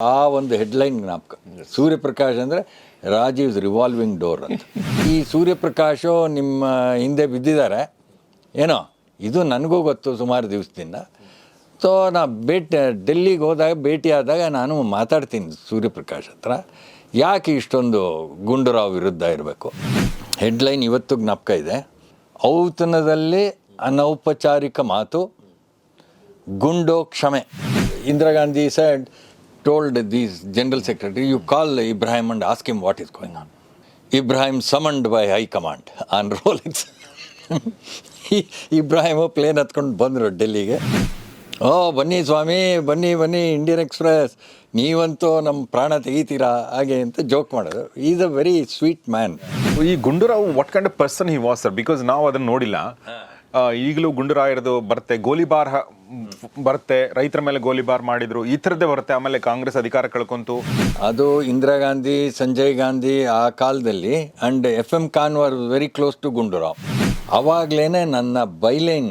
ಆ ಒಂದು ಹೆಡ್ಲೈನ್ ಜ್ಞಾಪಕ. ಸೂರ್ಯಪ್ರಕಾಶ್ ಅಂದರೆ ರಾಜೀವ್ಸ್ ರಿವಾಲ್ವಿಂಗ್ ಡೋರ್ ಅಂತ. ಈ ಸೂರ್ಯಪ್ರಕಾಶು ನಿಮ್ಮ ಹಿಂದೆ ಬಿದ್ದಿದ್ದಾರೆ ಏನೋ, ಇದು ನನಗೂ ಗೊತ್ತು ಸುಮಾರು ದಿವಸದಿಂದ. ಸೊ ನಾ ಡೆಲ್ಲಿಗೆ ಹೋದಾಗ ಭೇಟಿಯಾದಾಗ ನಾನು ಮಾತಾಡ್ತೀನಿ ಸೂರ್ಯಪ್ರಕಾಶ್ ಹತ್ರ, ಯಾಕೆ ಇಷ್ಟೊಂದು ಗುಂಡೂರಾವ್ ವಿರುದ್ಧ ಇರಬೇಕು. ಹೆಡ್ಲೈನ್ ಇವತ್ತು ಜ್ಞಾಪಕ ಇದೆ. ಔತಣದಲ್ಲಿ ಅನೌಪಚಾರಿಕ ಮಾತು, ಗುಂಡೋ ಕ್ಷಮೆ. Indira Gandhi told the general secretary, you call Ibrahim and ask him what is going on. Ibrahim summoned by high command on Rolex. Ibrahim plane ಹತ್ಕೊಂಡು ಬಂದರು ಡೆಲ್ಲಿಗೆ. ಬನ್ನಿ ಸ್ವಾಮಿ, ಬನ್ನಿ ಬನ್ನಿ ಇಂಡಿಯನ್ ಎಕ್ಸ್ಪ್ರೆಸ್, ನೀವಂತೂ ನಮ್ಮ ಪ್ರಾಣ ತೆಗಿತೀರಾ ಹಾಗೆ ಅಂತ ಜೋಕ್ ಮಾಡೋದು. Is a very sweet man. ಈ Gundu Rao what kind of person he was sir? Because ನಾವು ಅದನ್ನು ನೋಡಿಲ್ಲ. ಈಗಲೂ ಗುಂಡೂರಾವ್ ಇರೋದು ಬರುತ್ತೆ, ಗೋಲಿಬಾರ್ ಬರುತ್ತೆ, ರೈತರ ಮೇಲೆ ಗೋಲಿಬಾರ್ ಮಾಡಿದ್ರು, ಈ ಥರದ್ದೇ ಬರುತ್ತೆ. ಆಮೇಲೆ ಕಾಂಗ್ರೆಸ್ ಅಧಿಕಾರ ಕಳ್ಕೊಂತು. ಅದು ಇಂದಿರಾ ಗಾಂಧಿ, ಸಂಜಯ್ ಗಾಂಧಿ ಆ ಕಾಲದಲ್ಲಿ. And FM Khan were very close to Gundu Rao. ಅವಾಗಲೇ ನನ್ನ byline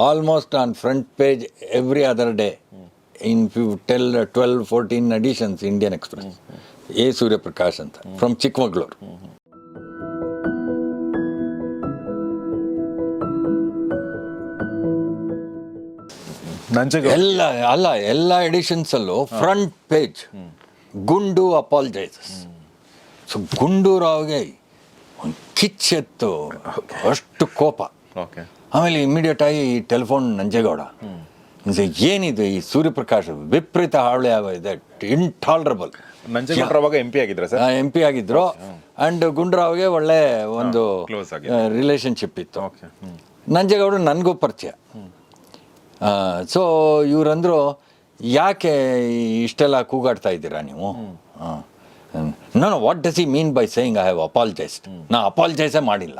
almost on front page every other day in 12-14 editions Indian Express. A Suryaprakash ಅಂತ ಫ್ರಮ್ ಚಿಕ್ಕಮಗಳೂರು. ಎಲ್ಲ ಎಡಿಷನ್ಸಲ್ಲೂ ಫ್ರಂಟ್ ಪೇಜ್ ಗುಂಡು ಅಪಾಲಜೈಸಸ್. ಸೊ ಗುಂಡೂರಾವ್ಗೆ ಒಂದು ಕಿಚ್ಚೆತ್ತು, ಅಷ್ಟು ಕೋಪ. ಆಮೇಲೆ ಇಮಿಡಿಯೇಟ್ ಆಗಿ ಟೆಲಿಫೋನ್ ನಂಜೇಗೌಡ, ಏನಿದು ಈ ಸೂರ್ಯಪ್ರಕಾಶ್ ವಿಪರೀತ ಹಾವಳಿ ಆಗೋಗಿದೆ, ಇಂಟಾಲರಬಲ್. ನಂಜೇಗೌಡ ಅವಾಗ MP ಆಗಿದ್ರು ಸರ್? MP ಆಗಿದ್ರು. ಆ್ಯಂಡ್ ಗುಂಡೂರಾವ್ಗೆ ಒಳ್ಳೆ ಒಂದು ರಿಲೇಷನ್ಶಿಪ್ ಇತ್ತು. ನಂಜೇಗೌಡ ನನಗೂ ಪರಿಚಯ. ಸೊ ಇವರಂದರು, ಯಾಕೆ ಇಷ್ಟೆಲ್ಲ ಕೂಗಾಡ್ತಾ ಇದ್ದೀರಾ ನೀವು? ನಾನು what does he mean by saying I have apologized? ನಾ ಅಪಾಲಜೈಸೇ ಮಾಡಿಲ್ಲ.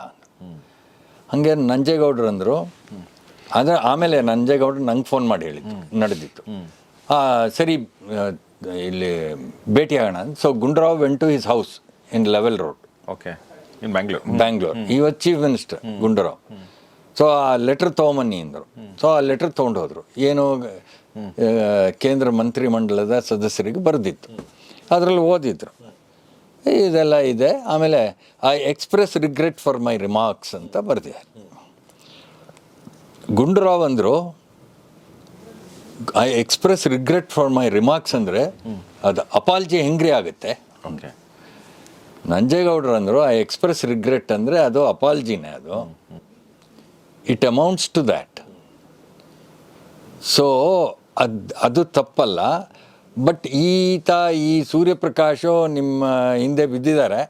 ಹಾಗೆ ನಂಜೇಗೌಡರು ಅಂದರು. ಆದರೆ ಆಮೇಲೆ ನಂಜೇಗೌಡರು ನಂಗೆ ಫೋನ್ ಮಾಡಿ ಹೇಳಿದ್ದು ನಡೆದಿತ್ತು. ಸರಿ, ಇಲ್ಲಿ ಭೇಟಿಯಾಗೋಣ. So Gundu Rao went to his house in Lavelle Road, in Bangalore. He was chief minister Gundu Rao. So ಆ ಲೆಟ್ರ್ ತೊಗೊಂಬನ್ನಿ ಅಂದರು. ಸೊ ಆ ಲೆಟ್ರ್ ತೊಗೊಂಡು ಹೋದರು. ಏನು ಕೇಂದ್ರ ಮಂತ್ರಿಮಂಡಲದ ಸದಸ್ಯರಿಗೆ ಬರೆದಿತ್ತು, ಅದರಲ್ಲಿ ಓದಿದ್ರು, ಇದೆಲ್ಲ ಇದೆ. ಆಮೇಲೆ I express regret for my remarks ಅಂತ ಬರೆದಿದ್ದಾರೆ. ಗುಂಡೂರಾವ್ ಅಂದರು, I express regret for my remarks ಅಂದರೆ ಅದು ಅಪಾಲಜಿ ಹೆಂಗ್ರಿ ಆಗುತ್ತೆ. ನಂಜೇಗೌಡರು ಅಂದರು, ಐ ಎಕ್ಸ್ಪ್ರೆಸ್ ರಿಗ್ರೆಟ್ ಅಂದರೆ ಅದು ಅಪಾಲಜಿನೇ, ಅದು it amounts to that. So ಅದು ತಪ್ಪಲ್ಲ. ಬಟ್ ಈ ಸೂರ್ಯಪ್ರಕಾಶು ನಿಮ್ಮ ಹಿಂದೆ ಬಿದ್ದಿದ್ದಾರೆ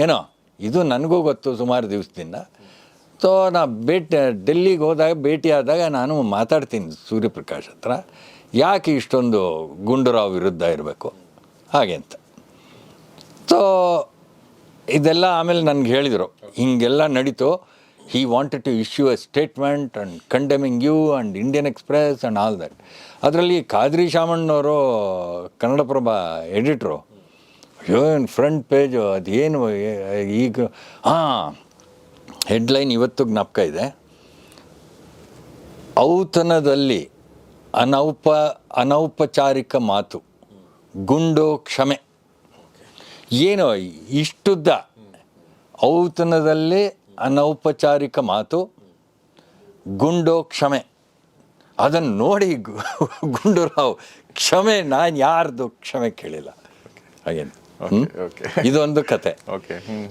ಏನೋ, ಇದು ನನಗೂ ಗೊತ್ತು ಸುಮಾರು ದಿವಸದಿಂದ. ಸೊ ನಾ ಡೆಲ್ಲಿಗೆ ಹೋದಾಗ ಭೇಟಿಯಾದಾಗ ನಾನು ಮಾತಾಡ್ತೀನಿ ಸೂರ್ಯಪ್ರಕಾಶ್ ಹತ್ರ, ಯಾಕೆ ಇಷ್ಟೊಂದು ಗುಂಡೂರಾವ್ ವಿರುದ್ಧ ಇರಬೇಕು ಹಾಗೆ ಅಂತ. ಸೊ ಇದೆಲ್ಲ ಆಮೇಲೆ ನನಗೆ ಹೇಳಿದರು, ಹಿಂಗೆಲ್ಲ ನಡೀತು. He wanted to issue a statement and condemning you and Indian Express and all that. ಅದರಲ್ಲಿ ಖಾದ್ರಿ ಶಾಮಣ್ಣವರು, ಕನ್ನಡಪ್ರಭ ಎಡಿಟ್ರು, ಏನು ಫ್ರಂಟ್ ಪೇಜು ಅದೇನು ಈಗ. ಹೆಡ್ಲೈನ್ ಇವತ್ತು ಜ್ಞಾಪಕ ಇದೆ. ಔತಣದಲ್ಲಿ ಅನೌಪಚಾರಿಕ ಮಾತು, ಗುಂಡೋ ಕ್ಷಮೆ. ಏನೋ ಇಷ್ಟುದ್ದ ಔತಣದಲ್ಲಿ ಅನೌಪಚಾರಿಕ ಮಾತು, ಗುಂಡೋ ಕ್ಷಮೆ. ಅದನ್ನು ನೋಡಿ ಗುಂಡೂರಾವ್, ಕ್ಷಮೆ, ನಾನು ಯಾರ್ದು ಕ್ಷಮೆ ಕೇಳಿಲ್ಲ ಹಾಗೇನು. ಇದೊಂದು ಕತೆ.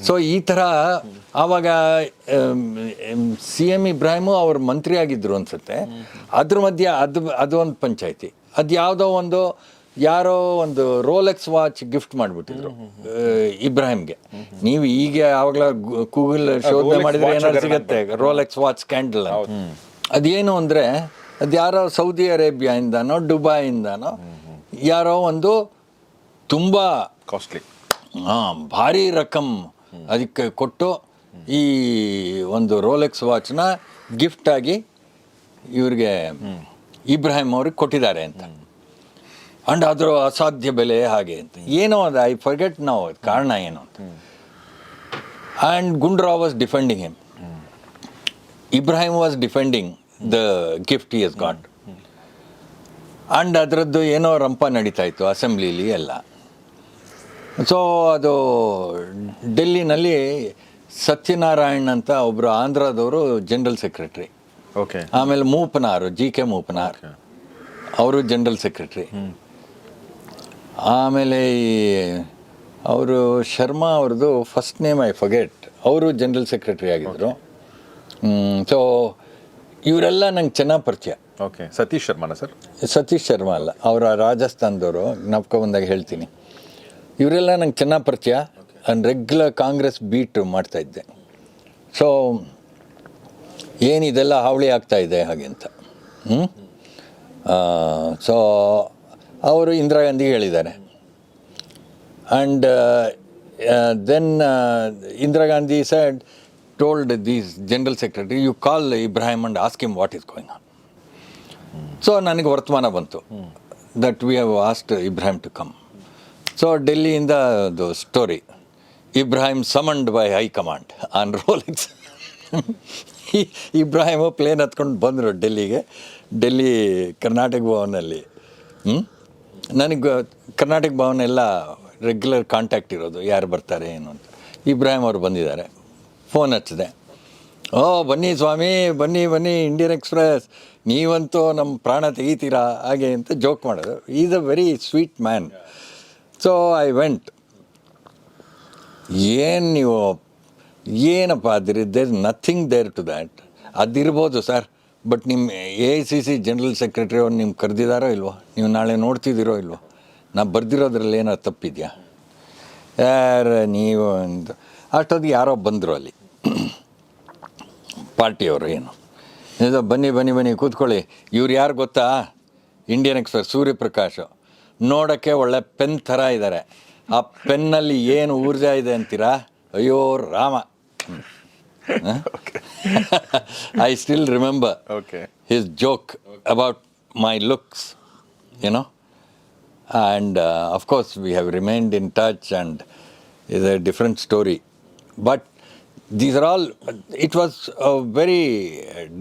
ಸೊ ಈ ಥರ ಆವಾಗ CM ಇಬ್ರಾಹಿಮು ಅವ್ರ ಮಂತ್ರಿ ಆಗಿದ್ರು ಅನ್ಸುತ್ತೆ. ಅದ್ರ ಮಧ್ಯೆ ಅದು ಒಂದು ಪಂಚಾಯಿತಿ. ಅದು ಯಾವುದೋ ಯಾರೋ ಒಂದು ರೋಲೆಕ್ಸ್ ವಾಚ್ ಗಿಫ್ಟ್ ಮಾಡಿಬಿಟ್ಟಿದ್ರು ಇಬ್ರಾಹಿಮ್ಗೆ. ನೀವು ಈಗ ಯಾವಾಗಲ ಗೂಗಲ್ ಶೋಧನೆ ಮಾಡಿದರೆ ಏನಾದ್ರು ಸಿಗುತ್ತೆ, ರೋಲೆಕ್ಸ್ ವಾಚ್ ಸ್ಕ್ಯಾಂಡಲ್. ಅದೇನು ಅಂದರೆ, ಅದು ಯಾರೋ ಸೌದಿ ಅರೇಬಿಯಾಯಿಂದನೋ ದುಬೈಯಿಂದನೋ ಯಾರೋ ಒಂದು ತುಂಬ ಕಾಸ್ಟ್ಲಿ ಭಾರಿ ರಕಮ್ ಅದಕ್ಕೆ ಕೊಟ್ಟು ಈ ಒಂದು ರೋಲೆಕ್ಸ್ ವಾಚ್ನ ಗಿಫ್ಟಾಗಿ ಇವ್ರಿಗೆ ಇಬ್ರಾಹಿಂ ಅವ್ರಿಗೆ ಕೊಟ್ಟಿದ್ದಾರೆ ಅಂತ. ಅಂಡ್ ಅದರ ಅಸಾಧ್ಯ ಬೆಲೆ ಹಾಗೆ ಅಂತ ಏನೋ ಅದು, ಐ ಫರ್ಗೆಟ್ ನಾವು ಕಾರಣ ಏನು ಅಂತ. And Gundu Rao was defending him. Ibrahim was defending the gift he has got. And ಅದರದ್ದು ಏನೋ ರಂಪ ನಡೀತಾ ಇತ್ತು ಅಸೆಂಬ್ಲಿಲಿ ಎಲ್ಲ. ಸೊ ಅದು ಡೆಲ್ಲಿನಲ್ಲಿ ಸತ್ಯನಾರಾಯಣ್ ಅಂತ ಒಬ್ಬರು ಆಂಧ್ರದವರು ಜನರಲ್ ಸೆಕ್ರೆಟ್ರಿ, ಓಕೆ, ಆಮೇಲೆ ಮೂಪನಾರ್ GK ಮೂಪನಾರ್ ಅವರು ಜನರಲ್ ಸೆಕ್ರೆಟ್ರಿ, ಆಮೇಲೆ ಅವರು ಶರ್ಮಾ ಅವ್ರದ್ದು ಫಸ್ಟ್ ನೇಮ್ ಐ ಫರ್ಗೆಟ್, ಅವರು ಜನರಲ್ ಸೆಕ್ರೆಟ್ರಿ ಆಗಿದ್ದರು. ಸೊ ಇವರೆಲ್ಲ ನಂಗೆ ಚೆನ್ನಾಗಿ ಪರಿಚಯ. ಓಕೆ. ಸತೀಶ್ ಶರ್ಮಾನ ಸರ್? ಸತೀಶ್ ಶರ್ಮಾ ಅಲ್ಲ, ಅವರ ರಾಜಸ್ಥಾನದವರು, ಜ್ಞಾಪಕ ಬಂದಾಗ ಹೇಳ್ತೀನಿ. ಇವರೆಲ್ಲ ನಂಗೆ ಚೆನ್ನಾಗಿ ಪರಿಚಯ. ನಾನು ರೆಗ್ಯುಲರ್ ಕಾಂಗ್ರೆಸ್ ಬೀಟ್ ಮಾಡ್ತಾಯಿದ್ದೆ. ಸೊ ಏನಿದೆಲ್ಲ ಹಾವಳಿ ಆಗ್ತಾಯಿದೆ ಹಾಗೆ ಅಂತ. ಸೊ ಅವರು ಇಂದಿರಾ ಗಾಂಧಿಗೆ ಹೇಳಿದ್ದಾರೆ. And then Indira Gandhi told these general secretary, you call Ibrahim and ask him what is going on. So ನನಗೆ ವರ್ತಮಾನ ಬಂತು that we have asked Ibrahim to come. So ಡೆಲ್ಲಿಯಿಂದ ಅದು story, Ibrahim summoned by high command on Rolex. Ibrahim plane ಹತ್ಕೊಂಡು ಬಂದರು ಡೆಲ್ಲಿಗೆ, ಡೆಲ್ಲಿ ಕರ್ನಾಟಕ ಭವನಲ್ಲಿ. ನನಗೆ ಕರ್ನಾಟಕ ಭವನ ಎಲ್ಲ ರೆಗ್ಯುಲರ್ ಕಾಂಟ್ಯಾಕ್ಟ್ ಇರೋದು, ಯಾರು ಬರ್ತಾರೆ ಏನು ಅಂತ. ಇಬ್ರಾಹಿಂ ಅವರು ಬಂದಿದ್ದಾರೆ, ಫೋನ್ ಹಚ್ಚಿದೆ. ಓ ಬನ್ನಿ ಸ್ವಾಮಿ, ಬನ್ನಿ ಬನ್ನಿ, ಇಂಡಿಯನ್ ಎಕ್ಸ್ಪ್ರೆಸ್, ನೀವಂತೂ ನಮ್ಮ ಪ್ರಾಣ ತೆಗಿತೀರಾ ಹಾಗೆ ಅಂತ ಜೋಕ್ ಮಾಡೋದು. Is a very sweet man. So I went. ಏನು ನೀವು ಏನಪ್ಪ there nothing there to that. ಅದಿರ್ಬೋದು ಸರ್, ಬಟ್ ನಿಮ್ಮ AICC ಜನರಲ್ ಸೆಕ್ರೆಟ್ರಿ ಅವ್ರು ನಿಮ್ಗೆ ಕರೆದಿದ್ದಾರೋ ಇಲ್ವೋ, ನೀವು ನಾಳೆ ನೋಡ್ತಿದ್ದೀರೋ ಇಲ್ವೋ, ನಾ ಬರ್ದಿರೋದ್ರಲ್ಲಿ ಏನೋ ತಪ್ಪಿದೆಯಾ ಯಾರು ನೀವು ಅಂತ. ಅಷ್ಟೊತ್ತಿಗೆ ಯಾರೋ ಬಂದರು ಅಲ್ಲಿ ಪಾರ್ಟಿಯವರು, ಏನು ಬನ್ನಿ ಬನ್ನಿ ಬನ್ನಿ ಕೂತ್ಕೊಳ್ಳಿ. ಇವ್ರು ಯಾರು ಗೊತ್ತಾ, ಇಂಡಿಯನ್ ಎಕ್ಸ್ಪ್ರೆಸ್ ಸೂರ್ಯಪ್ರಕಾಶ್. ನೋಡೋಕ್ಕೆ ಒಳ್ಳೆ ಪೆನ್ ಥರ ಇದ್ದಾರೆ. ಆ ಪೆನ್ನಲ್ಲಿ ಏನು ಊರ್ಜಾ ಇದೆ ಅಂತೀರಾ, ಅಯ್ಯೋ Rama. I still remember his joke about my looks, YONO. And of course we have remained in touch and is a different story. But these are all, it was a very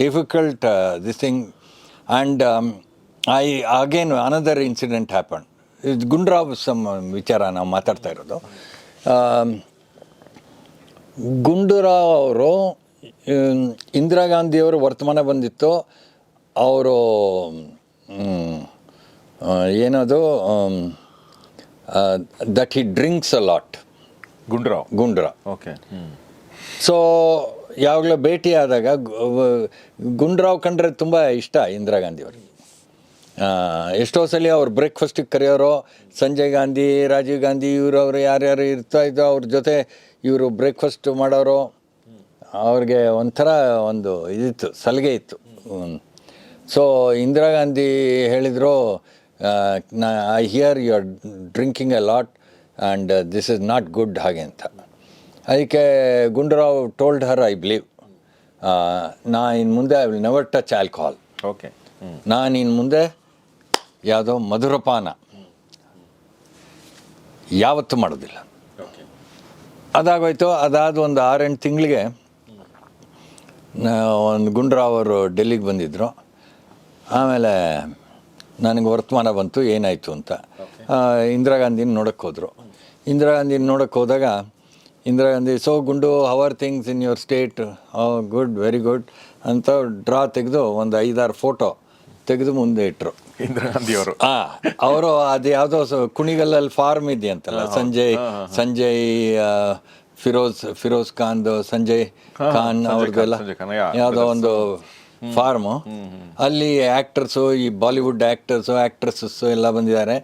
difficult this thing. And again another incident happened. Gundrav some ವಿಚಾರ ನಾವು ಮಾತಾಡ್ತಾ ಇರೋದು. ಗುಂಡೂರಾವ್ ಅವರು ಇಂದಿರಾ ಗಾಂಧಿಯವರು ವರ್ತಮಾನ ಬಂದಿತ್ತು. ಅವರು ಏನದು that he drinks a lot. Gundu Rao. Okay. So ಯಾವಾಗಲೂ ಭೇಟಿ ಆದಾಗ ಗುಂಡ್ರಾವ್ ಕಂಡ್ರೆ ತುಂಬ ಇಷ್ಟ ಇಂದಿರಾ ಗಾಂಧಿಯವ್ರಿಗೆ. ಎಷ್ಟೋ ಸಲ ಅವ್ರು ಬ್ರೇಕ್ಫಾಸ್ಟಿಗೆ ಕರೆಯೋರು, ಸಂಜಯ್ ಗಾಂಧಿ, ರಾಜೀವ್ ಗಾಂಧಿ ಇವ್ರವ್ರು ಯಾರ್ಯಾರು ಇರ್ತಾಯಿದ್ರು ಅವ್ರ ಜೊತೆ ಇವರು ಬ್ರೇಕ್ಫಾಸ್ಟ್ ಮಾಡೋರು. ಅವ್ರಿಗೆ ಒಂಥರ ಒಂದು ಇದಿತ್ತು, ಸಲಿಗೆ ಇತ್ತು. ಸೊ ಇಂದಿರಾ ಗಾಂಧಿ ಹೇಳಿದರು, I hear you are drinking a lot and this is not good ಹಾಗೆ ಅಂತ. ಅದಕ್ಕೆ Gundu Rao told her, I believe, ನಾ ಇನ್ನು ಮುಂದೆ I will never touch alcohol. Okay. ನಾನು ಇನ್ನು ಮುಂದೆ ಯಾವುದೋ ಮಧುರಪಾನ ಯಾವತ್ತೂ ಮಾಡೋದಿಲ್ಲ. ಅದಾಗೋಯ್ತು. ಅದಾದ ಒಂದು 6-8 ತಿಂಗಳಿಗೆ ಒಂದು ಗುಂಡೂರಾವ್ ಅವರು ಡೆಲ್ಲಿಗೆ ಬಂದಿದ್ದರು. ಆಮೇಲೆ ನನಗೆ ವರ್ತಮಾನ ಬಂತು ಏನಾಯಿತು ಅಂತ. ಇಂದಿರಾ ಗಾಂಧಿನ ನೋಡೋಕ್ಕೆ ಹೋದರು. ಇಂದಿರಾ ಗಾಂಧಿನ ನೋಡೋಕ್ಕೆ ಹೋದಾಗ ಇಂದಿರಾ ಗಾಂಧಿ, ಸೊ ಗುಂಡು, how are things in your state? Good, very good ಅಂತ ಡ್ರಾ ತೆಗೆದು ಒಂದು 5-6 ಫೋಟೋ ತೆಗೆದು ಮುಂದೆ ಇಟ್ಟರು ಇಂದಿರಾ ಗಾಂಧಿಯವರು. ಅವರು ಅದು ಯಾವುದೋ ಕುಣಿಗಲ್ಲಲ್ಲಿ ಫಾರ್ಮ್ ಇದೆಯಂತಲ್ಲ, ಸಂಜಯ್ ಫಿರೋಜ್ ಖಾನ್ದು, ಸಂಜಯ್ ಖಾನ್ ಅವ್ರದ್ದೆಲ್ಲ ಯಾವುದೋ ಒಂದು ಫಾರ್ಮು. ಅಲ್ಲಿ ಆ್ಯಕ್ಟರ್ಸು, ಈ ಬಾಲಿವುಡ್ ಆ್ಯಕ್ಟರ್ಸು ಆ್ಯಕ್ಟ್ರೆಸಸ್ಸು ಎಲ್ಲ ಬಂದಿದ್ದಾರೆ.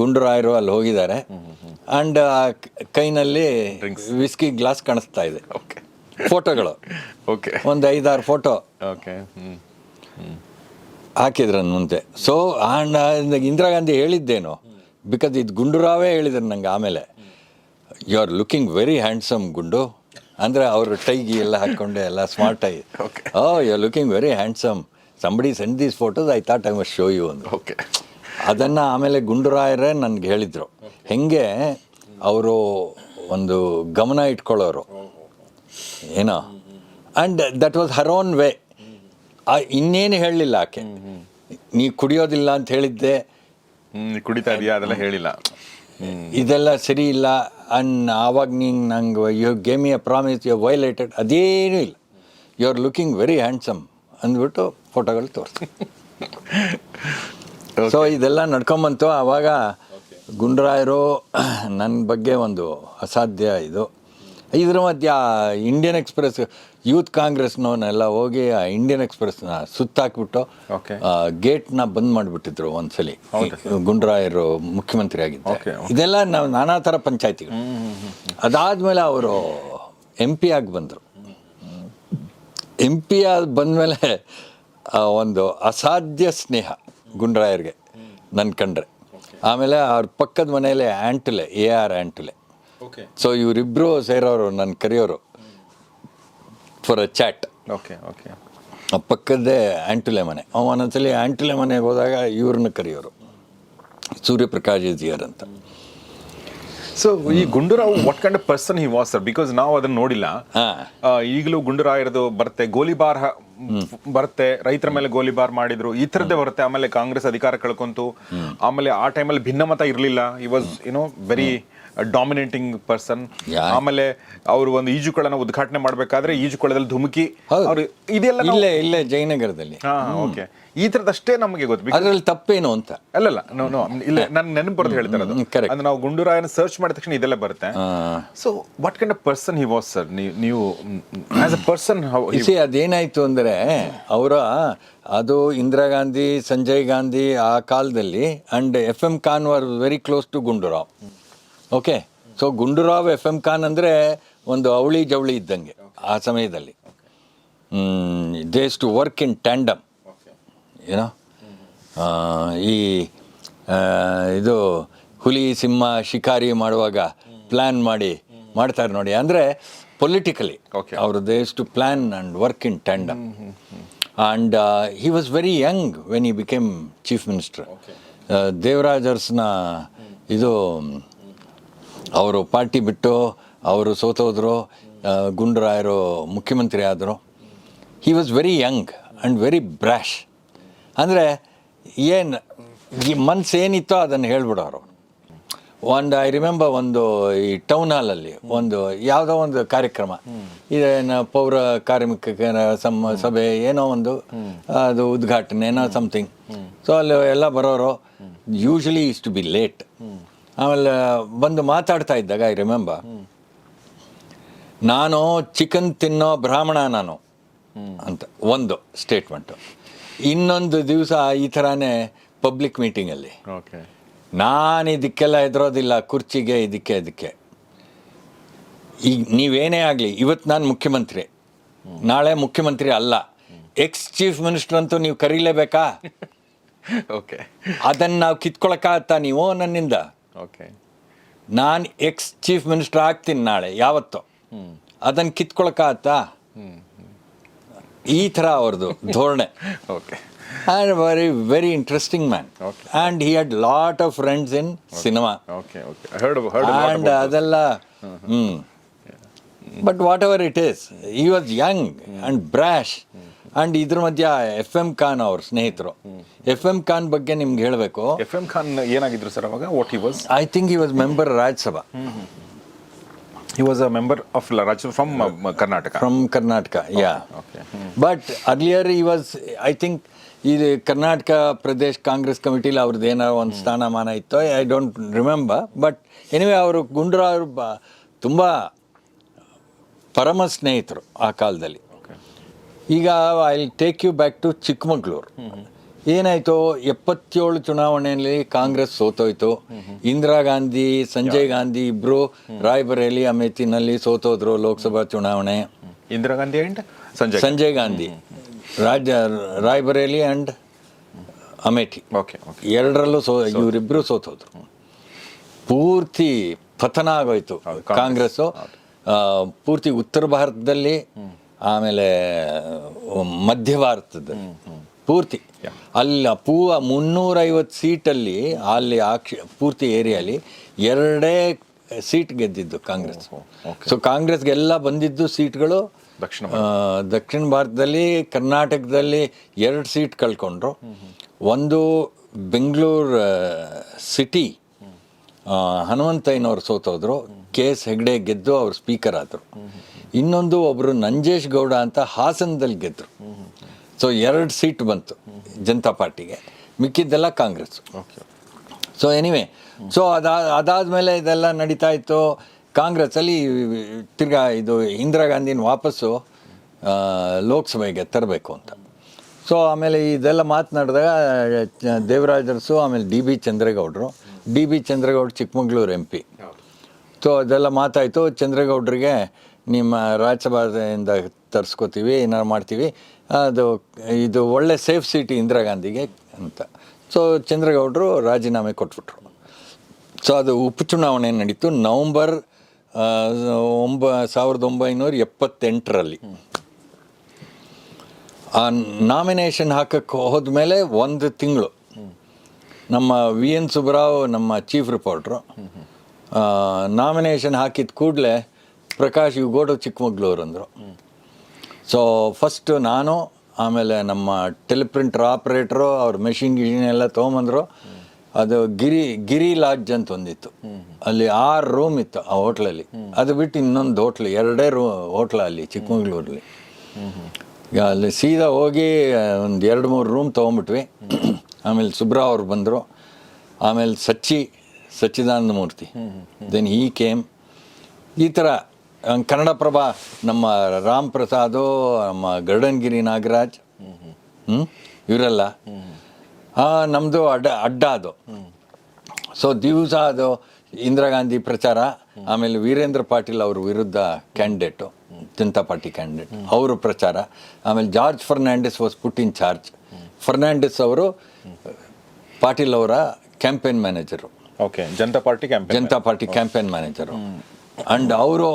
ಗುಂಡೂರಾಯರು ಅಲ್ಲಿ ಹೋಗಿದ್ದಾರೆ. ಆ್ಯಂಡ್ ಕೈನಲ್ಲಿ ವಿಸ್ಕಿ ಗ್ಲಾಸ್ ಕಾಣಿಸ್ತಾ ಇದೆ. ಫೋಟೋಗಳು ಒಂದು 5-6 ಫೋಟೋ ಹಾಕಿದ್ರು ನನ್ನ ಮುಂದೆ. ಸೊ ಇಂದಿರಾ ಗಾಂಧಿ ಹೇಳಿದ್ದೇನು, ಬಿಕಾಸ್ ಇದು ಗುಂಡೂರಾವೇ ಹೇಳಿದ್ರು ನಂಗೆ ಆಮೇಲೆ, you are looking very handsome Gundu ಅಂದರೆ ಅವರು ಟೈಗಿ ಎಲ್ಲ ಹಾಕ್ಕೊಂಡು ಎಲ್ಲ ಸ್ಮಾರ್ಟ್ ಆಗಿ, you are looking very handsome, somebody send these photos, I thought I must show you ಅಂದರು. ಅದನ್ನು ಆಮೇಲೆ ಗುಂಡೂರಾಯರೇ ನನಗೆ ಹೇಳಿದರು. ಹೆಂಗೆ ಅವರು ಒಂದು ಗಮನ ಇಟ್ಕೊಳ್ಳೋರು ಏನೋ. And that was her own way. ಇನ್ನೇನು ಹೇಳಲಿಲ್ಲ ಆಕೆ. ನೀ ಕುಡಿಯೋದಿಲ್ಲ ಅಂತ ಹೇಳಿದ್ದೆ, ಕುಡಿತಾ ಇದೆಯಾ ಅದೆಲ್ಲ ಹೇಳಿಲ್ಲ. ಇದೆಲ್ಲ ಸರಿ ಇಲ್ಲ ಅನ್ ಆವಾಗ ನೀನು ನಂಗೆ you gave me a promise you violated, ಅದೇನೂ ಇಲ್ಲ, you are looking very handsome ಅಂದ್ಬಿಟ್ಟು ಫೋಟೋಗಳು ತೋರಿಸಿ. ಸೊ ಇದೆಲ್ಲ ನಡ್ಕೊಂಬಂತು. ಆವಾಗ ಗುಂಡರಾಯರು ನನ್ನ ಬಗ್ಗೆ ಒಂದು ಅಸಾಧ್ಯ ಇದು. ಇದ್ರ ಮಧ್ಯ ಇಂಡಿಯನ್ ಎಕ್ಸ್ಪ್ರೆಸ್ ಯೂತ್ ಕಾಂಗ್ರೆಸ್ನವನ್ನೆಲ್ಲ ಹೋಗಿ ಆ ಇಂಡಿಯನ್ ಎಕ್ಸ್ಪ್ರೆಸ್ನ ಸುತ್ತಾಕ್ಬಿಟ್ಟು ಗೇಟ್ನ ಬಂದ್ ಮಾಡಿಬಿಟ್ಟಿದ್ರು ಒಂದ್ಸಲಿ, ಗುಂಡರಾಯರು ಮುಖ್ಯಮಂತ್ರಿ ಆಗಿದ್ದೆ. ಇದೆಲ್ಲ ನಾವು ನಾನಾ ಥರ ಪಂಚಾಯತಿಗಳು. ಅದಾದಮೇಲೆ ಅವರು MP ಆಗಿ ಬಂದರು. MP ಆಗಿ ಬಂದಮೇಲೆ ಒಂದು ಅಸಾಧ್ಯ ಸ್ನೇಹ ಗುಂಡರಾಯರ್ಗೆ ನನ್ನ ಕಂಡ್ರೆ. ಆಮೇಲೆ ಅವ್ರ ಪಕ್ಕದ ಮನೆಯಲ್ಲೇ ಆ್ಯಂಟುಲೆ, AR ಆ್ಯಂಟುಲೆ. ಸೊ ಇವರಿಬ್ಬರು ಸೇರೋರು ನನ್ನ ಕರೆಯೋರು ಫಾರ್ ಅ ಚಾಟ್. ಆ ಪಕ್ಕದ್ದೇ ಆ್ಯಂಟುಲೆ ಮನೆ. ಒಂದೊಂದ್ಸಲಿ ಆ್ಯಂಟುಲೆ ಮನೆಗೆ ಹೋದಾಗ ಇವ್ರನ್ನ ಕರೆಯೋರು, ಸೂರ್ಯಪ್ರಕಾಶ್ ಜಿಯರ್ ಅಂತ. ಸೊ ಈ Gundu Rao what kind of person he was sir? Because ನಾವು ಅದನ್ನ ನೋಡಿಲ್ಲ. ಈಗಲೂ ಗುಂಡೂರಾಯರದು ಬರುತ್ತೆ, ಗೋಲಿಬಾರ್ ಬರುತ್ತೆ, ರೈತರ ಮೇಲೆ ಗೋಲಿಬಾರ್ ಮಾಡಿದ್ರು, ಈ ಥರದ್ದೇ ಬರುತ್ತೆ. ಆಮೇಲೆ ಕಾಂಗ್ರೆಸ್ ಅಧಿಕಾರ ಕಳ್ಕೊಂತು. ಆಮೇಲೆ ಆ ಟೈಮಲ್ಲಿ ಭಿನ್ನಮತ ಇರಲಿಲ್ಲ. ಈ ವಾಸ್ ವೆರಿ ಡಾಮಿನೇಟಿಂಗ್ ಪರ್ಸನ್. ಆಮೇಲೆ ಅವರು ಒಂದು ಈಜುಕೊಳನ ಉದ್ಘಾಟನೆ ಮಾಡಬೇಕಾದ್ರೆ ಈಜುಕೊಳದಲ್ಲಿ ಧುಮುಕಿ ಅವರು ಇದೆಲ್ಲ ಇಲ್ಲೇ ಜಯನಗರದಲ್ಲಿ. ಓಕೆ, ಈ ಥರದಷ್ಟೇ ನಮಗೆ ಗೊತ್ತು. ಅದರಲ್ಲಿ ತಪ್ಪೇನು ಅಂತ ಅಲ್ಲಲ್ಲ, ಇಲ್ಲ ನನ್ನ ನೆನಪು ಬರೋದು ಹೇಳ್ತಾ ಇರೋದು. ಅಂದ್ರೆ ನಾವು ಗುಂಡೂರಾಯನ ಸರ್ಚ್ ಮಾಡಿದ ತಕ್ಷಣ ಇದೆಲ್ಲ ಬರುತ್ತೆ. So what kind of person he was sir? ನೀವು ಆಸ್ ಅ ಪರ್ಸನ್ ಅದೇನಾಯ್ತು ಅಂದರೆ ಅದು ಇಂದಿರಾ ಗಾಂಧಿ, ಸಂಜಯ್ ಗಾಂಧಿ ಆ ಕಾಲದಲ್ಲಿ, and FM Khan was very close to Gundu Rao. Okay, so Gundu Rao FM Khan ಅಂದರೆ ಒಂದು ಅವಳಿ ಜವಳಿ ಇದ್ದಂಗೆ ಆ ಸಮಯದಲ್ಲಿ. They used to work in tandem, ಏನೋ ಈ ಇದು ಹುಲಿ ಸಿಂಹ ಶಿಕಾರಿ ಮಾಡುವಾಗ ಪ್ಲ್ಯಾನ್ ಮಾಡ್ತಾರೆ ನೋಡಿ, ಅಂದರೆ ಪೊಲಿಟಿಕಲಿ ಅವರು they used to plan and work in tandem. And he was very young when he became chief minister. Devaraj ಅರಸ್ನ ಇದು ಅವರು ಪಾರ್ಟಿ ಬಿಟ್ಟು ಅವರು ಸೋತೋದ್ರು, ಗುಂಡರಾಯರು ಮುಖ್ಯಮಂತ್ರಿ ಆದರು. He was very young and very brash. ಅಂದರೆ ಏನು ಈ ಮನಸ್ಸೇನಿತ್ತೋ ಅದನ್ನು ಹೇಳ್ಬಿಡೋರು. ಐ ರಿಮೆಂಬರ್ ಒಂದು ಈ ಟೌನ್ ಹಾಲಲ್ಲಿ ಒಂದು ಯಾವುದೋ ಒಂದು ಕಾರ್ಯಕ್ರಮ, ಇದೇನು ಪೌರ ಕಾರ್ಮಿಕ ಸಭೆ ಏನೋ ಒಂದು, ಅದು ಉದ್ಘಾಟನೆ ಏನೋ ಸಮಥಿಂಗ್. ಸೊ ಅಲ್ಲಿ ಎಲ್ಲ ಬರೋರು, usually used to be late. ಆಮೇಲೆ ಬಂದು ಮಾತಾಡ್ತಾ ಇದ್ದಾಗ ಐ ರಿಮೆಂಬರ್, ನಾನು ಚಿಕನ್ ತಿನ್ನೋ ಬ್ರಾಹ್ಮಣ ನಾನು ಅಂತ ಒಂದು ಸ್ಟೇಟ್ಮೆಂಟು. ಇನ್ನೊಂದು ದಿವಸ ಈ ಥರನೇ ಪಬ್ಲಿಕ್ ಮೀಟಿಂಗಲ್ಲಿ, ನಾನು ಇದಕ್ಕೆಲ್ಲ ಹೆದರೋದಿಲ್ಲ, ಕುರ್ಚಿಗೆ ಇದಕ್ಕೆ ಈಗ ನೀವೇನೇ ಆಗಲಿ, ಇವತ್ತು ನಾನು ಮುಖ್ಯಮಂತ್ರಿ, ನಾಳೆ ಮುಖ್ಯಮಂತ್ರಿ ಅಲ್ಲ, ಚೀಫ್ ಮಿನಿಸ್ಟರ್ ಅಂತೂ ನೀವು ಕರೀಲೇಬೇಕಾ? ಓಕೆ, ಅದನ್ನು ನಾವು ಕಿತ್ಕೊಳಕ್ಕಾಗತ್ತಾ ನೀವು ನನ್ನಿಂದ? ನಾನು ಚೀಫ್ ಮಿನಿಸ್ಟರ್ ಆಗ್ತೀನಿ ನಾಳೆ ಯಾವತ್ತೋ, ಅದನ್ನು ಕಿತ್ಕೊಳಕ್ಕಾಗತ್ತಾ? ಈ ಥರ ಅವ್ರದ್ದು ಧೋರಣೆ. And very interesting man. And he had lot of friends in cinema. I heard and adella but whatever it is, he was young and brash. And ಇದ್ರ ಮಧ್ಯ FM ಖಾನ್ ಅವ್ರ ಸ್ನೇಹಿತರು. FM ಖಾನ್ ಬಗ್ಗೆ ನಿಮ್ಗೆ ಹೇಳಬೇಕು. FM ಖಾನ್ ಏನಾಗಿದ್ರು ಸರ್ ಅವಾಗ? What he was? I think he was member Rajya Sabha. He was a member of Rajya from Karnataka. From Karnataka, yeah. But earlier he was, I think, ಇದು ಕರ್ನಾಟಕ ಪ್ರದೇಶ್ ಕಾಂಗ್ರೆಸ್ ಕಮಿಟಿಲಿ ಅವ್ರದ್ದು ಏನಾರು ಒಂದು ಸ್ಥಾನಮಾನ ಇತ್ತು, I don't remember. But anyway ಅವರು ಗುಂಡೂರಾವ್ ತುಂಬ ಪರಮ ಸ್ನೇಹಿತರು ಆ ಕಾಲದಲ್ಲಿ. ಈಗ I will take you back to Chikkamagaluru. ಏನಾಯಿತು, 77 ಚುನಾವಣೆಯಲ್ಲಿ ಕಾಂಗ್ರೆಸ್ ಸೋತೋಯ್ತು. ಇಂದಿರಾ ಗಾಂಧಿ, ಸಂಜಯ್ ಗಾಂಧಿ ಇಬ್ಬರು ರಾಯ್ಬರೇಲಿ, ಅಮೇಥಿನಲ್ಲಿ ಸೋತೋದ್ರು ಲೋಕಸಭಾ ಚುನಾವಣೆ. ಇಂದಿರಾ ಗಾಂಧಿ ಆ್ಯಂಡ್ ಸಂಜಯ್ ಗಾಂಧಿ ರಾಯ್ಬರೇಲಿ ಆ್ಯಂಡ್ ಅಮೇಠಿ ಎರಡರಲ್ಲೂ ಇವರಿಬ್ಬರು ಸೋತೋದ್ರು. ಪೂರ್ತಿ ಪತನ ಆಗೋಯ್ತು ಕಾಂಗ್ರೆಸ್ಸು. ಪೂರ್ತಿ ಉತ್ತರ ಭಾರತದಲ್ಲಿ, ಆಮೇಲೆ ಮಧ್ಯ ಭಾರತದಲ್ಲಿ ಪೂರ್ತಿ ಅಲ್ಲಿ 350 ಸೀಟಲ್ಲಿ ಅಲ್ಲಿ ಪೂರ್ತಿ ಏರಿಯಾಲಿ 2 ಸೀಟ್ ಗೆದ್ದಿದ್ದು ಕಾಂಗ್ರೆಸ್. ಸೊ ಕಾಂಗ್ರೆಸ್ಗೆಲ್ಲ ಬಂದಿದ್ದು ಸೀಟ್ಗಳು ದಕ್ಷಿಣ ಭಾರತದಲ್ಲಿ, ಕರ್ನಾಟಕದಲ್ಲಿ 2 ಸೀಟ್ ಕಳ್ಕೊಂಡ್ರು. ಒಂದು ಬೆಂಗಳೂರು ಸಿಟಿ ಹನುಮಂತಯ್ಯನವ್ರು ಸೋತೋದ್ರು, KS ಹೆಗ್ಡೆ ಗೆದ್ದು ಅವ್ರು ಸ್ಪೀಕರ್ ಆದರು. ಇನ್ನೊಂದು ಒಬ್ಬರು ನಂಜೇಶ್ ಗೌಡ ಅಂತ ಹಾಸನದಲ್ಲಿ ಗೆದ್ದರು. ಸೊ 2 ಸೀಟ್ ಬಂತು ಜನತಾ ಪಾರ್ಟಿಗೆ, ಮಿಕ್ಕಿದ್ದೆಲ್ಲ ಕಾಂಗ್ರೆಸ್. ಸೊ ಎನಿವೆ, ಸೊ ಅದಾದಮೇಲೆ ಇದೆಲ್ಲ ನಡೀತಾ ಇತ್ತು. ಕಾಂಗ್ರೆಸ್ಸಲ್ಲಿ ತಿರ್ಗಾ ಇದು ಇಂದಿರಾ ಗಾಂಧಿನ ವಾಪಸ್ಸು ಲೋಕಸಭೆಗೆ ತರಬೇಕು ಅಂತ. ಸೊ ಆಮೇಲೆ ಇದೆಲ್ಲ ಮಾತನಾಡಿದಾಗ ದೇವರಾಜ ಅರಸು, ಆಮೇಲೆ DB ಚಂದ್ರೇಗೌಡರು ಚಿಕ್ಕಮಗಳೂರು MP. ಸೊ ಅದೆಲ್ಲ ಮಾತಾಯಿತು. ಚಂದ್ರೇಗೌಡರಿಗೆ ನಿಮ್ಮ ರಾಜ್ಯಸಭೆಯಿಂದ ತರಿಸ್ಕೋತೀವಿ, ಏನಾರು ಮಾಡ್ತೀವಿ, ಇದು ಒಳ್ಳೆ ಸೇಫ್ ಸೀಟ್ ಇಂದಿರಾ ಗಾಂಧಿಗೆ ಅಂತ. ಸೊ ಚಂದ್ರೇಗೌಡರು ರಾಜೀನಾಮೆ ಕೊಟ್ಬಿಟ್ರು. ಸೊ ಅದು ಉಪಚುನಾವಣೆ ನಡೀತು ನವಂಬರ್ 1978ರಲ್ಲಿ. ಆ ನಾಮಿನೇಷನ್ ಹಾಕಕ್ಕೆ ಹೋದ್ಮೇಲೆ 1 ತಿಂಗಳು ನಮ್ಮ VN ಸುಬ್ಬರಾವ್, ನಮ್ಮ ಚೀಫ್ ರಿಪೋರ್ಟ್ರು, ನಾಮಿನೇಷನ್ ಹಾಕಿದ ಕೂಡಲೇ Prakash you go to Chikkamagaluru ಅಂದರು. ಸೊ ಫಸ್ಟು ನಾನು, ಆಮೇಲೆ ನಮ್ಮ ಟೆಲಿಪ್ರಿಂಟರ್ ಆಪ್ರೇಟ್ರು, ಅವ್ರ ಮೆಷಿನ್ ಎಲ್ಲ ತೊಗೊಂಬಂದರು. ಅದು ಗಿರಿ ಲಾಡ್ಜ್ ಅಂತ ಒಂದಿತ್ತು, ಅಲ್ಲಿ 6 ರೂಮ್ ಇತ್ತು ಆ ಹೋಟ್ಲಲ್ಲಿ. ಅದು ಬಿಟ್ಟು ಇನ್ನೊಂದು ಹೋಟ್ಲು, 2 ಹೋಟ್ಲ ಅಲ್ಲಿ ಚಿಕ್ಕಮಗಳೂರಲ್ಲಿ. ಅಲ್ಲಿ ಸೀದಾ ಹೋಗಿ ಒಂದು 2-3 ರೂಮ್ ತೊಗೊಂಬಿಟ್ವಿ. ಆಮೇಲೆ ಸುಬ್ರಾವ್ ಅವ್ರು ಬಂದರು, ಆಮೇಲೆ ಸಚ್ಚಿದಾನಂದ ಮೂರ್ತಿ, ದೆನ್ ಈ ಕೇಮ್. ಈ ಥರ ಕನ್ನಡಪ್ರಭ ನಮ್ಮ ರಾಮ್ ಪ್ರಸಾದು, ನಮ್ಮ ಗರ್ಡನ್ಗಿರಿ ನಾಗರಾಜ್, ಇವರೆಲ್ಲ ನಮ್ಮದು ಅಡ್ಡ ಅದು. ಸೊ ದಿವಸ ಅದು ಇಂದಿರಾ ಗಾಂಧಿ ಪ್ರಚಾರ, ಆಮೇಲೆ ವೀರೇಂದ್ರ ಪಾಟೀಲ್ ಅವ್ರ ವಿರುದ್ಧ ಕ್ಯಾಂಡಿಡೇಟು, ಜನತಾ ಪಾರ್ಟಿ ಕ್ಯಾಂಡಿಡೇಟ್, ಅವರು ಪ್ರಚಾರ. ಆಮೇಲೆ George Fernandes was put in charge. Fernandes ಅವರು ಪಾಟೀಲ್ ಅವರ campaign manager. Okay, Janata party campaign manager. And ಅವರು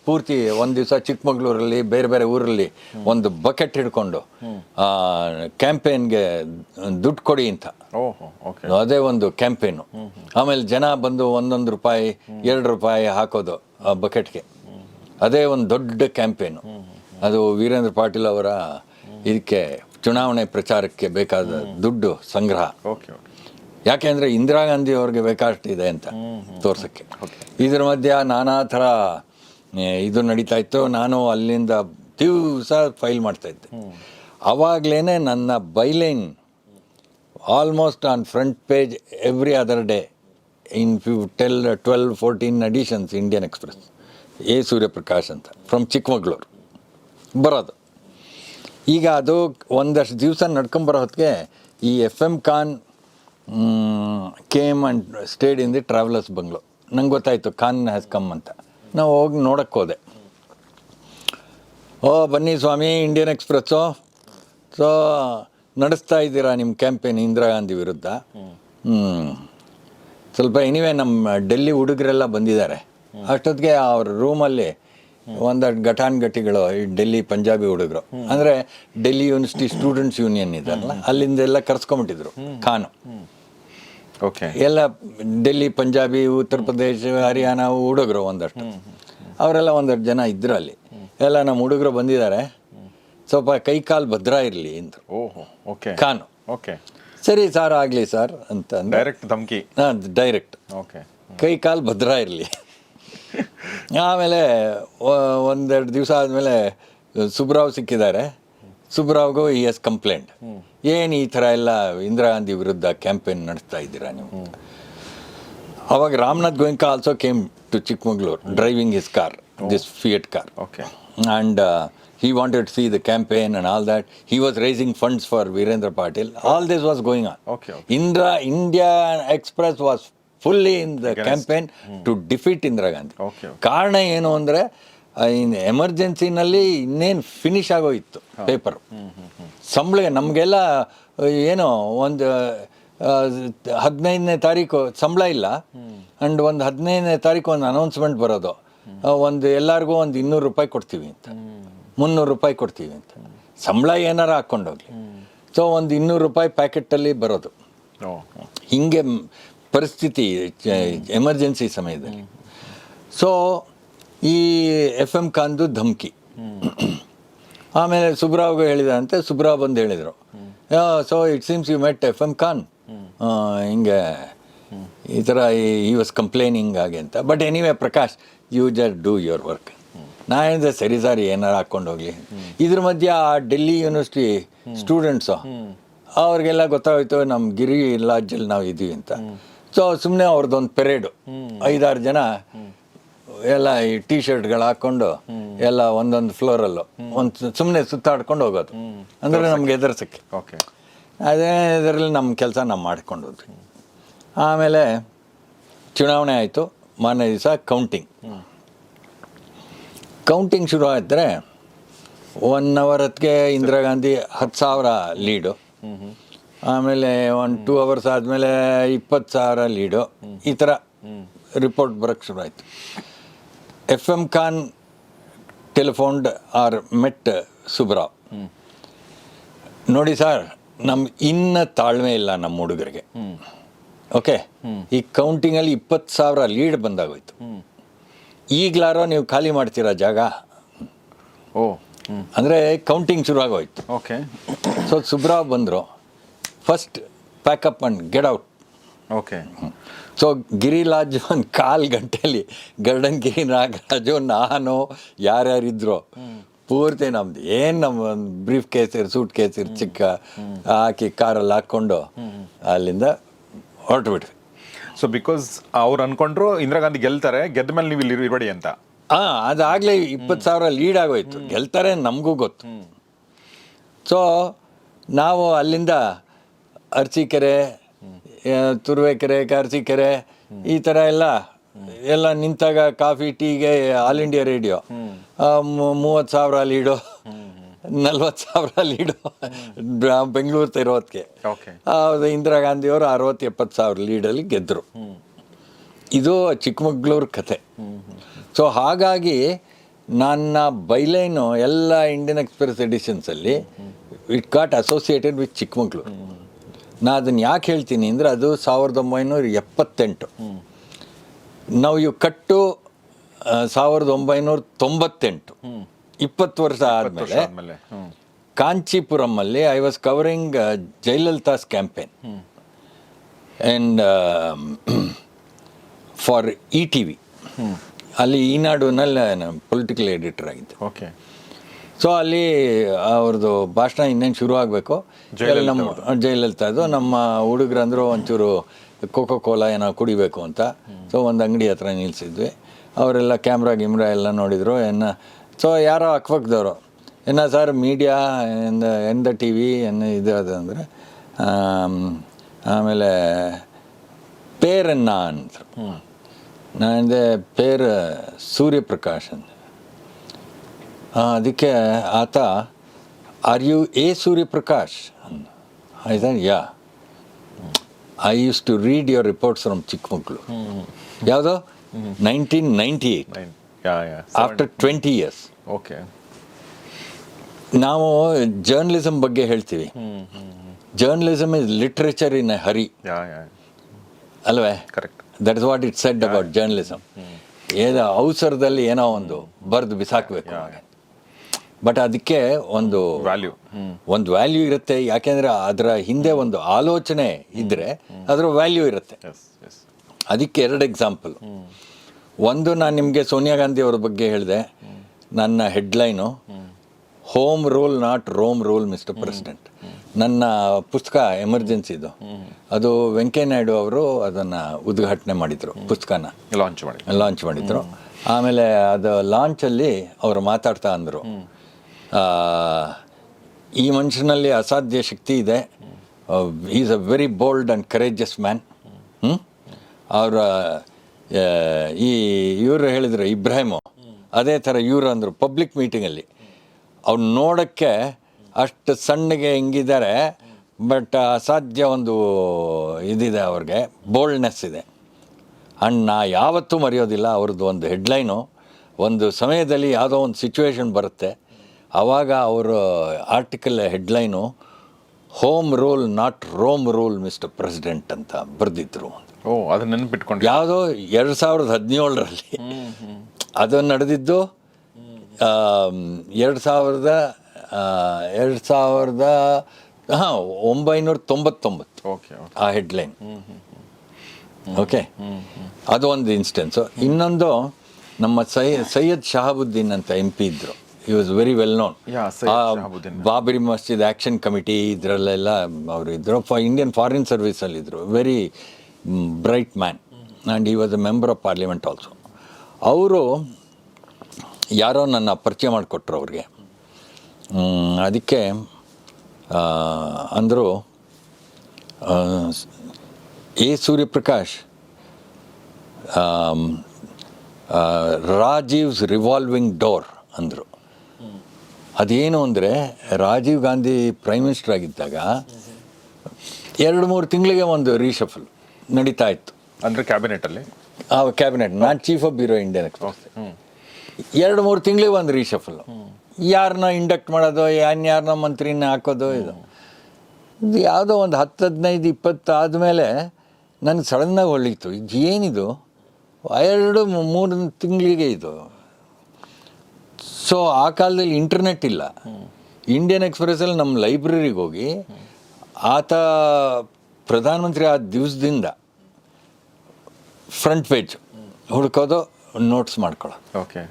ಪೂರ್ತಿ ಒಂದು ದಿವಸ ಚಿಕ್ಕಮಗಳೂರಲ್ಲಿ ಬೇರೆ ಬೇರೆ ಊರಲ್ಲಿ ಒಂದು ಬಕೆಟ್ ಹಿಡ್ಕೊಂಡು ಕ್ಯಾಂಪೇನ್ಗೆ ದುಡ್ಡು ಕೊಡಿ ಅಂತ, ಅದೇ ಒಂದು ಕ್ಯಾಂಪೇನು. ಆಮೇಲೆ ಜನ ಬಂದು $1 ರೂಪಾಯಿ $2 ಹಾಕೋದು ಆ ಬಕೆಟ್ಗೆ, ಅದೇ ಒಂದು ದೊಡ್ಡ ಕ್ಯಾಂಪೇನು. ಅದು ವೀರೇಂದ್ರ ಪಾಟೀಲ್ ಅವರ ಇದಕ್ಕೆ ಚುನಾವಣೆ ಪ್ರಚಾರಕ್ಕೆ ಬೇಕಾದ ದುಡ್ಡು ಸಂಗ್ರಹ. ಯಾಕೆಂದರೆ ಇಂದಿರಾ ಗಾಂಧಿ ಅವ್ರಿಗೆ ಬೇಕಾಷ್ಟಿದೆ ಅಂತ ತೋರ್ಸೋಕ್ಕೆ. ಇದ್ರ ಮಧ್ಯೆ ನಾನಾ ಥರ ಇದು ನಡೀತಾ ಇತ್ತು. ನಾನು ಅಲ್ಲಿಂದ ದಿವಸ ಫೈಲ್ ಮಾಡ್ತಾಯಿದ್ದೆ. ಆವಾಗಲೇ ನನ್ನ byline almost on front page every other day in 12-14 editions Indian Express. A Suryaprakash ಅಂತ ಫ್ರಮ್ ಚಿಕ್ಕಮಗಳೂರು ಬರೋದು. ಈಗ ಅದು ಒಂದಷ್ಟು ದಿವಸ ನಡ್ಕೊಂಬರೋ ಹೊತ್ತಿಗೆ ಈ FM Khan came and stayed in the travellers bungalow. ನಂಗೆ ಗೊತ್ತಾಯಿತು ಖಾನ್ ಹ್ಯಾಸ್ ಕಮ್ ಅಂತ. ನಾವು ಹೋಗಿ ನೋಡೋಕ್ಕೆ ಹೋದೆ. ಬನ್ನಿ ಸ್ವಾಮಿ, ಇಂಡಿಯನ್ ಎಕ್ಸ್ಪ್ರೆಸ್ಸು. ಸೊ ನಡೆಸ್ತಾ ಇದ್ದೀರಾ ನಿಮ್ಮ ಕ್ಯಾಂಪೇನ್ ಇಂದಿರಾ ಗಾಂಧಿ ವಿರುದ್ಧ? ಸ್ವಲ್ಪ ಎನಿವೆ ನಮ್ಮ ಡೆಲ್ಲಿ ಹುಡುಗರೆಲ್ಲ ಬಂದಿದ್ದಾರೆ. ಅಷ್ಟೊತ್ತಿಗೆ ಅವ್ರ ರೂಮಲ್ಲಿ ಒಂದಷ್ಟು ಘಟಾನ್ಘಟಿಗಳು, ಈ ಡೆಲ್ಲಿ ಪಂಜಾಬಿ ಹುಡುಗರು, ಅಂದರೆ ಡೆಲ್ಲಿ ಯೂನಿವರ್ಸಿಟಿ ಸ್ಟೂಡೆಂಟ್ಸ್ ಯೂನಿಯನ್ ಇದಲ್ಲ, ಅಲ್ಲಿಂದೆಲ್ಲ ಕರ್ಸ್ಕೊಂಬಿಟ್ಟಿದ್ರು ಖಾನು. ಓಕೆ, ಎಲ್ಲ ಡೆಲ್ಲಿ ಪಂಜಾಬಿ, ಉತ್ತರ ಪ್ರದೇಶ, ಹರಿಯಾಣ ಹುಡುಗರು ಒಂದಷ್ಟು, ಅವರೆಲ್ಲ ಒಂದಷ್ಟು ಜನ ಇದ್ರು ಅಲ್ಲಿ. ಎಲ್ಲ ನಮ್ಮ ಹುಡುಗರು ಬಂದಿದ್ದಾರೆ, ಸ್ವಲ್ಪ ಕೈ ಕಾಲು ಭದ್ರ ಇರಲಿ ಅಂದರು. ಓಕೆ, ಖಾನು. ಓಕೆ, ಸರಿ ಸರ್ ಆಗಲಿ ಸರ್ ಅಂತ ಡೈರೆಕ್ಟ್ ಧಮಕಿ. ಡೈರೆಕ್ಟ್. ಓಕೆ, ಕೈ ಕಾಲು ಭದ್ರ ಇರಲಿ. ಆಮೇಲೆ 1-2 ದಿವಸ ಆದಮೇಲೆ ಸುಬ್ರಾವ್ ಸಿಕ್ಕಿದ್ದಾರೆ. ಸುಬ್ರಾವ್ಗೂ ಎಸ್ ಕಂಪ್ಲೇಂಟ್, ಏನು ಈ ಥರ ಎಲ್ಲ ಇಂದಿರಾ ಗಾಂಧಿ ವಿರುದ್ಧ ಕ್ಯಾಂಪೇನ್ ನಡೆಸ್ತಾ ಇದ್ದೀರಾ ನೀವು? ಅವಾಗ Ramnath Goenka also came to Chikkamagaluru driving his car, this Fiat car. Okay, and he wanted to see the campaign and all that. He was raising funds for Virendra Patil. All this was going on. Okay. India Express was fully in the campaign to defeat Indira Gandhi. Okay. ಕಾರಣ ಏನು ಅಂದರೆ ಎಮರ್ಜೆನ್ಸಿನಲ್ಲಿ ಇನ್ನೇನು finish ಆಗೋಯಿತ್ತು paper. ಸಂಬಳ ನಮಗೆಲ್ಲ ಏನೋ ಒಂದು 15ನೇ ತಾರೀಕು ಸಂಬಳ ಇಲ್ಲ, ಆ್ಯಂಡ್ ಒಂದು 15ನೇ ತಾರೀಕು ಒಂದು ಅನೌನ್ಸ್ಮೆಂಟ್ ಬರೋದು, ಒಂದು ಎಲ್ಲರಿಗೂ ಒಂದು $200 ಕೊಡ್ತೀವಿ ಅಂತ, $300 ಕೊಡ್ತೀವಿ ಅಂತ. ಸಂಬಳ ಏನಾರ ಹಾಕ್ಕೊಂಡೋಗ್ಲಿ. ಸೊ ಒಂದು $200 ಪ್ಯಾಕೆಟಲ್ಲಿ ಬರೋದು. ಹೀಗೆ ಪರಿಸ್ಥಿತಿ ಎಮರ್ಜೆನ್ಸಿ ಸಮಯದಲ್ಲಿ. ಸೊ ಈ FM ಖಾನ್ದು ಧಮಕಿ. ಆಮೇಲೆ ಸುಬ್ರಾವ್ಗೆ ಹೇಳಿದಂತೆ ಸುಬ್ರಾವ್ ಬಂದು ಹೇಳಿದರು, so it seems you met F M Khan ಹಿಂಗೆ ಈ ಥರ ಈ ವಾಸ್ ಕಂಪ್ಲೇನಿಂಗ್ ಹಾಗೆ ಅಂತ. But anyway Prakash, you just do your work. ನಾ ಹೇಳಿದೆ ಸರಿ ಸರ್ ಏನಾರು ಹಾಕ್ಕೊಂಡು ಹೋಗಲಿ. ಇದ್ರ ಮಧ್ಯೆ ಆ ಡೆಲ್ಲಿ ಯೂನಿವರ್ಸಿಟಿ ಸ್ಟೂಡೆಂಟ್ಸು ಅವ್ರಿಗೆಲ್ಲ ಗೊತ್ತಾಗೋಯ್ತು ನಮ್ಮ ಗಿರಿ ಲಾಡ್ಜಲ್ಲಿ ನಾವು ಇದ್ದೀವಿ ಅಂತ. ಸೊ ಸುಮ್ಮನೆ ಅವ್ರದ್ದೊಂದು ಪೆರೇಡು, 5-6 ಜನ ಎಲ್ಲ ಈ ಟೀ ಶರ್ಟ್ಗಳು ಹಾಕ್ಕೊಂಡು ಎಲ್ಲ ಒಂದೊಂದು ಫ್ಲೋರಲ್ಲೂ ಒಂದು ಸುಮ್ಮನೆ ಸುತ್ತಾಡ್ಕೊಂಡು ಹೋಗೋದು, ಅಂದರೆ ನಮ್ಗೆ ಎದುರಿಸೋಕ್ಕೆ. ಓಕೆ, ಅದೇ ಇದರಲ್ಲಿ ನಮ್ಮ ಕೆಲಸ ನಾವು ಮಾಡ್ಕೊಂಡು ಹೋದ್ವಿ. ಆಮೇಲೆ ಚುನಾವಣೆ ಆಯಿತು. ಮಾರನೇ ದಿವಸ ಕೌಂಟಿಂಗ್ ಶುರು ಆದರೆ 1 hour ಹೊತ್ತಿಗೆ ಇಂದಿರಾ ಗಾಂಧಿ 10,000 ಲೀಡು. ಆಮೇಲೆ 1-2 hours ಆದಮೇಲೆ 20,000 ಲೀಡು. ಈ ಥರ ರಿಪೋರ್ಟ್ ಬರೋಕ್ಕೆ ಶುರು ಆಯಿತು. ಎಫ್ ಎಮ್ ಖಾನ್ ಟೆಲಿಫೋನ್ಡ್ ಆರ್ ಮೆಟ್ ಸುಬ್ರಾವ್. ನೋಡಿ ಸರ್, ಇನ್ನು ತಾಳ್ಮೆ ಇಲ್ಲ ನಮ್ಮ ಹುಡುಗರಿಗೆ. ಓಕೆ, ಈ ಕೌಂಟಿಂಗಲ್ಲಿ 20,000 ಲೀಡ್ ಬಂದಾಗೋಯ್ತು. ಈಗಲಾರೋ ನೀವು ಖಾಲಿ ಮಾಡ್ತೀರಾ ಜಾಗ? ಅಂದರೆ ಕೌಂಟಿಂಗ್ ಶುರು ಆಗೋಯ್ತು. ಓಕೆ, ಸೊ ಸುಬ್ರಾವ್ ಬಂದರು. First pack up and get out. Okay, so Giri lodge ಒಂದು 1/4 ಗಂಟೆಯಲ್ಲಿ ಗರ್ಡನ್ ಗಿರಿ ನಾಗರಾಜು, ನಾನು, ಯಾರ್ಯಾರಿದ್ರು ಪೂರ್ತಿ ನಮ್ದು ಏನು ನಮ್ಮ ಒಂದು ಬ್ರೀಫ್ ಕೇಸ್ ಸೂಟ್ ಕೇಸ್ ಚಿಕ್ಕ ಹಾಕಿ ಕಾರಲ್ಲಿ ಹಾಕ್ಕೊಂಡು ಅಲ್ಲಿಂದ ಹೊರಟುಬಿಟ್ವಿ. ಸೊ ಬಿಕಾಸ್ ಅವ್ರು ಅನ್ಕೊಂಡ್ರು ಇಂದಿರಾ ಗಾಂಧಿ ಗೆಲ್ತಾರೆ, ಗೆದ್ದ ಮೇಲೆ ನೀವು ಇಲ್ಲಿ ಇರಬೇಡಿ ಅಂತ. ಅದಾಗಲೇ 20,000 ಲೀಡ್ ಆಗೋಯ್ತು. ಗೆಲ್ತಾರೆ ನಮಗೂ ಗೊತ್ತು. ಸೊ ನಾವು ಅಲ್ಲಿಂದ ಅರಸೀಕೆರೆ, ತುರುವೇಕೆರೆ, ಅರಸೀಕೆರೆ ಈ ಥರ ಎಲ್ಲ ನಿಂತಾಗ ಕಾಫಿ ಟೀಗೆ All India Radio 30,000 lead, 40,000 lead Bengaluru ಇರೋದಕ್ಕೆ. ಇಂದಿರಾ ಗಾಂಧಿಯವರು 60,000-70,000 ಲೀಡಲ್ಲಿ ಗೆದ್ದರು. ಇದು ಚಿಕ್ಕಮಗಳೂರು ಕತೆ. ಸೊ ಹಾಗಾಗಿ ನನ್ನ ಬೈಲೈನು ಎಲ್ಲ ಇಂಡಿಯನ್ ಎಕ್ಸ್ಪ್ರೆಸ್ ಎಡಿಷನ್ಸಲ್ಲಿ it got associated with Chikkamagaluru. ನಾ ಅದನ್ನು ಯಾಕೆ ಹೇಳ್ತೀನಿ ಅಂದರೆ ಅದು 1978. ನಾವು ಇವು ಕಟ್ಟು 1998, 20 ವರ್ಷ ಆದಮೇಲೆ ಕಾಂಚೀಪುರಮಲ್ಲಿ I was covering Jayalalithaa's campaign and for ETV. ಅಲ್ಲಿ ಈನಾಡುನಲ್ಲಿ ನಾನು ಪೊಲಿಟಿಕಲ್ ಎಡಿಟರ್ ಆಗಿದ್ದೆ. ಓಕೆ, ಸೊ ಅಲ್ಲಿ ಅವ್ರದ್ದು ಭಾಷಣ ಇನ್ನೇನು ಶುರು ಆಗಬೇಕು. ನಮ್ಮ ಜಯಲಲಿತಾದು ನಮ್ಮ ಹುಡುಗರಂದ್ರು ಒಂಚೂರು ಕೋಕೋ ಕೋಲಾ ಏನೋ ಕುಡಿಬೇಕು ಅಂತ. ಸೊ ಒಂದು ಅಂಗಡಿ ಹತ್ರ ನಿಲ್ಲಿಸಿದ್ವಿ. ಅವರೆಲ್ಲ ಕ್ಯಾಮ್ರಾ ಎಲ್ಲ ನೋಡಿದರು. ಸೊ ಯಾರೋ ಅಕ್ಪಕ್ಕದವರು ಸರ್ ಮೀಡಿಯಾ ಎಂದ ಟಿ ವಿ ಇದು ಅದು ಅಂದರೆ ಆಮೇಲೆ ಪೇರನ್ನ ಅಂದರು. ನಾನಿಂದೆ ಪೇರ್ ಸೂರ್ಯಪ್ರಕಾಶ್ ಅಂತ. ಅದಕ್ಕೆ ಆತ ಆರ್ ಯು ಎ ಸೂರ್ಯಪ್ರಕಾಶ್ ಆಯ್ತಾ? Yeah, I used to read your reports from Chikkamagaluru. ಯಾವುದು 1998, ಆಫ್ಟರ್ 20 years. ಓಕೆ, ನಾವು ಜರ್ನಲಿಸಮ್ ಬಗ್ಗೆ ಹೇಳ್ತೀವಿ. Journalism is literature in a hurry, ಅಲ್ವೇ? Correct. That is what it said about journalism. ಏನೋ ಅವಸರದಲ್ಲಿ ಏನೋ ಒಂದು ಬರೆದು ಬಿಸಾಕಬೇಕು. ಬಟ್ ಅದಕ್ಕೆ ಒಂದು ವ್ಯಾಲ್ಯೂ ಇರುತ್ತೆ. ಯಾಕೆಂದರೆ ಅದರ ಹಿಂದೆ ಒಂದು ಆಲೋಚನೆ ಇದ್ದರೆ ಅದರ ವ್ಯಾಲ್ಯೂ ಇರುತ್ತೆ. ಅದಕ್ಕೆ 2 ಎಕ್ಸಾಂಪಲ್. ಒಂದು, ನಾನು ನಿಮಗೆ ಸೋನಿಯಾ ಗಾಂಧಿ ಅವ್ರ ಬಗ್ಗೆ ಹೇಳಿದೆ. ನನ್ನ headline home rule not Rome rule mister president. ನನ್ನ ಪುಸ್ತಕ ಎಮರ್ಜೆನ್ಸಿದು, ಅದು ವೆಂಕಯ್ಯ ನಾಯ್ಡು ಅವರು ಅದನ್ನು ಉದ್ಘಾಟನೆ ಮಾಡಿದರು, ಪುಸ್ತಕನ ಲಾಂಚ್ ಮಾಡಿದರು. ಆಮೇಲೆ ಅದು ಲಾಂಚಲ್ಲಿ ಅವರು ಮಾತಾಡ್ತಾ ಅಂದರು, ಈ ಮನುಷ್ಯನಲ್ಲಿ ಅಸಾಧ್ಯ ಶಕ್ತಿ ಇದೆ, is a very bold and courageous man. ಅವರ ಇವರು ಹೇಳಿದರು ಇಬ್ರಾಹಿಮು, ಅದೇ ಥರ ಇವರು ಅಂದರು ಪಬ್ಲಿಕ್ ಮೀಟಿಂಗಲ್ಲಿ. ಅವ್ರು ನೋಡೋಕ್ಕೆ ಅಷ್ಟು ಸಣ್ಣಗೆ ಹಿಂಗಿದ್ದಾರೆ, ಬಟ್ ಅಸಾಧ್ಯ ಒಂದು ಇದಿದೆ ಅವ್ರಿಗೆ, ಬೋಲ್ಡ್ನೆಸ್ ಇದೆ. ಆ್ಯಂಡ್ ನಾ ಯಾವತ್ತೂ ಮರೆಯೋದಿಲ್ಲ ಅವ್ರದ್ದು ಒಂದು ಹೆಡ್ಲೈನು. ಒಂದು ಸಮಯದಲ್ಲಿ ಯಾವುದೋ ಒಂದು ಸಿಚುವೇಶನ್ ಬರುತ್ತೆ, ಆವಾಗ ಅವರು article headline home rule not Rome rule mister president ಅಂತ ಬರೆದಿದ್ರು. ಅದನ್ನ ನೆನ್ಪಿಟ್ಕೊಂಡು ಯಾವುದೋ 2017ರಲ್ಲಿ ಅದು ನಡೆದಿದ್ದು. 2000 ಹಾಂ 999 ಓಕೆ ಆ ಹೆಡ್ಲೈನ್. ಓಕೆ, ಅದು ಒಂದು ಇನ್ಸ್ಟೆನ್ಸು. ಇನ್ನೊಂದು ನಮ್ಮ ಸೈಯದ್ ಶಹಾಬುದ್ದೀನ್ ಅಂತ MP ಇದ್ದರು. He was very well known. Babri Masjid action committee ಇದರಲ್ಲೆಲ್ಲ ಅವರು ಇದ್ದರು. ಇಂಡಿಯನ್ ಫಾರಿನ್ ಸರ್ವಿಸಲ್ಲಿದ್ದರು. Very bright man and he was a member of parliament also. ಅವರು ಯಾರೋ ನನ್ನ ಪರಿಚಯ ಮಾಡಿಕೊಟ್ರು ಅವ್ರಿಗೆ. ಅದಕ್ಕೆ ಅಂದರು, ಸೂರ್ಯಪ್ರಕಾಶ್, ರಾಜೀವ್ಸ್ ರಿವಾಲ್ವಿಂಗ್ ಡೋರ್ ಅಂದರು. ಅದೇನು ಅಂದರೆ, ರಾಜೀವ್ ಗಾಂಧಿ ಪ್ರೈಮ್ ಮಿನಿಸ್ಟರ್ ಆಗಿದ್ದಾಗ 2-3 ತಿಂಗಳಿಗೆ ಒಂದು ರೀಶಫಲ್ ನಡೀತಾ ಇತ್ತು. ಅಂದರೆ ಕ್ಯಾಬಿನೆಟಲ್ಲಿ? Cabinet, not chief of bureau Indian Express. 2-3 ತಿಂಗಳಿಗೆ ಒಂದು ರೀಶಫಲ್. ಯಾರನ್ನ ಇಂಡಕ್ಟ್ ಮಾಡೋದು, ಯಾರನ್ನ ಮಂತ್ರಿನ ಹಾಕೋದು, ಇದು ಯಾವುದೋ ಒಂದು 10-15-20 ಆದಮೇಲೆ ನನಗೆ ಸಡನ್ನಾಗಿ ಹೊಳಿತು, ಇದು ಏನಿದು 2-3 ತಿಂಗಳಿಗೆ ಇದು. ಸೊ ಆ ಕಾಲದಲ್ಲಿ ಇಂಟರ್ನೆಟ್ ಇಲ್ಲ. ಇಂಡಿಯನ್ ಎಕ್ಸ್ಪ್ರೆಸ್ಸಲ್ಲಿ ನಮ್ಮ ಲೈಬ್ರರಿಗೆ ಹೋಗಿ ಆತ ಪ್ರಧಾನಮಂತ್ರಿ ಆದ ದಿವಸದಿಂದ ಫ್ರಂಟ್ ಪೇಜ್ ಹುಡ್ಕೋದು, ನೋಟ್ಸ್ ಮಾಡ್ಕೊಳ್ಳೋದು. ಓಕೆ,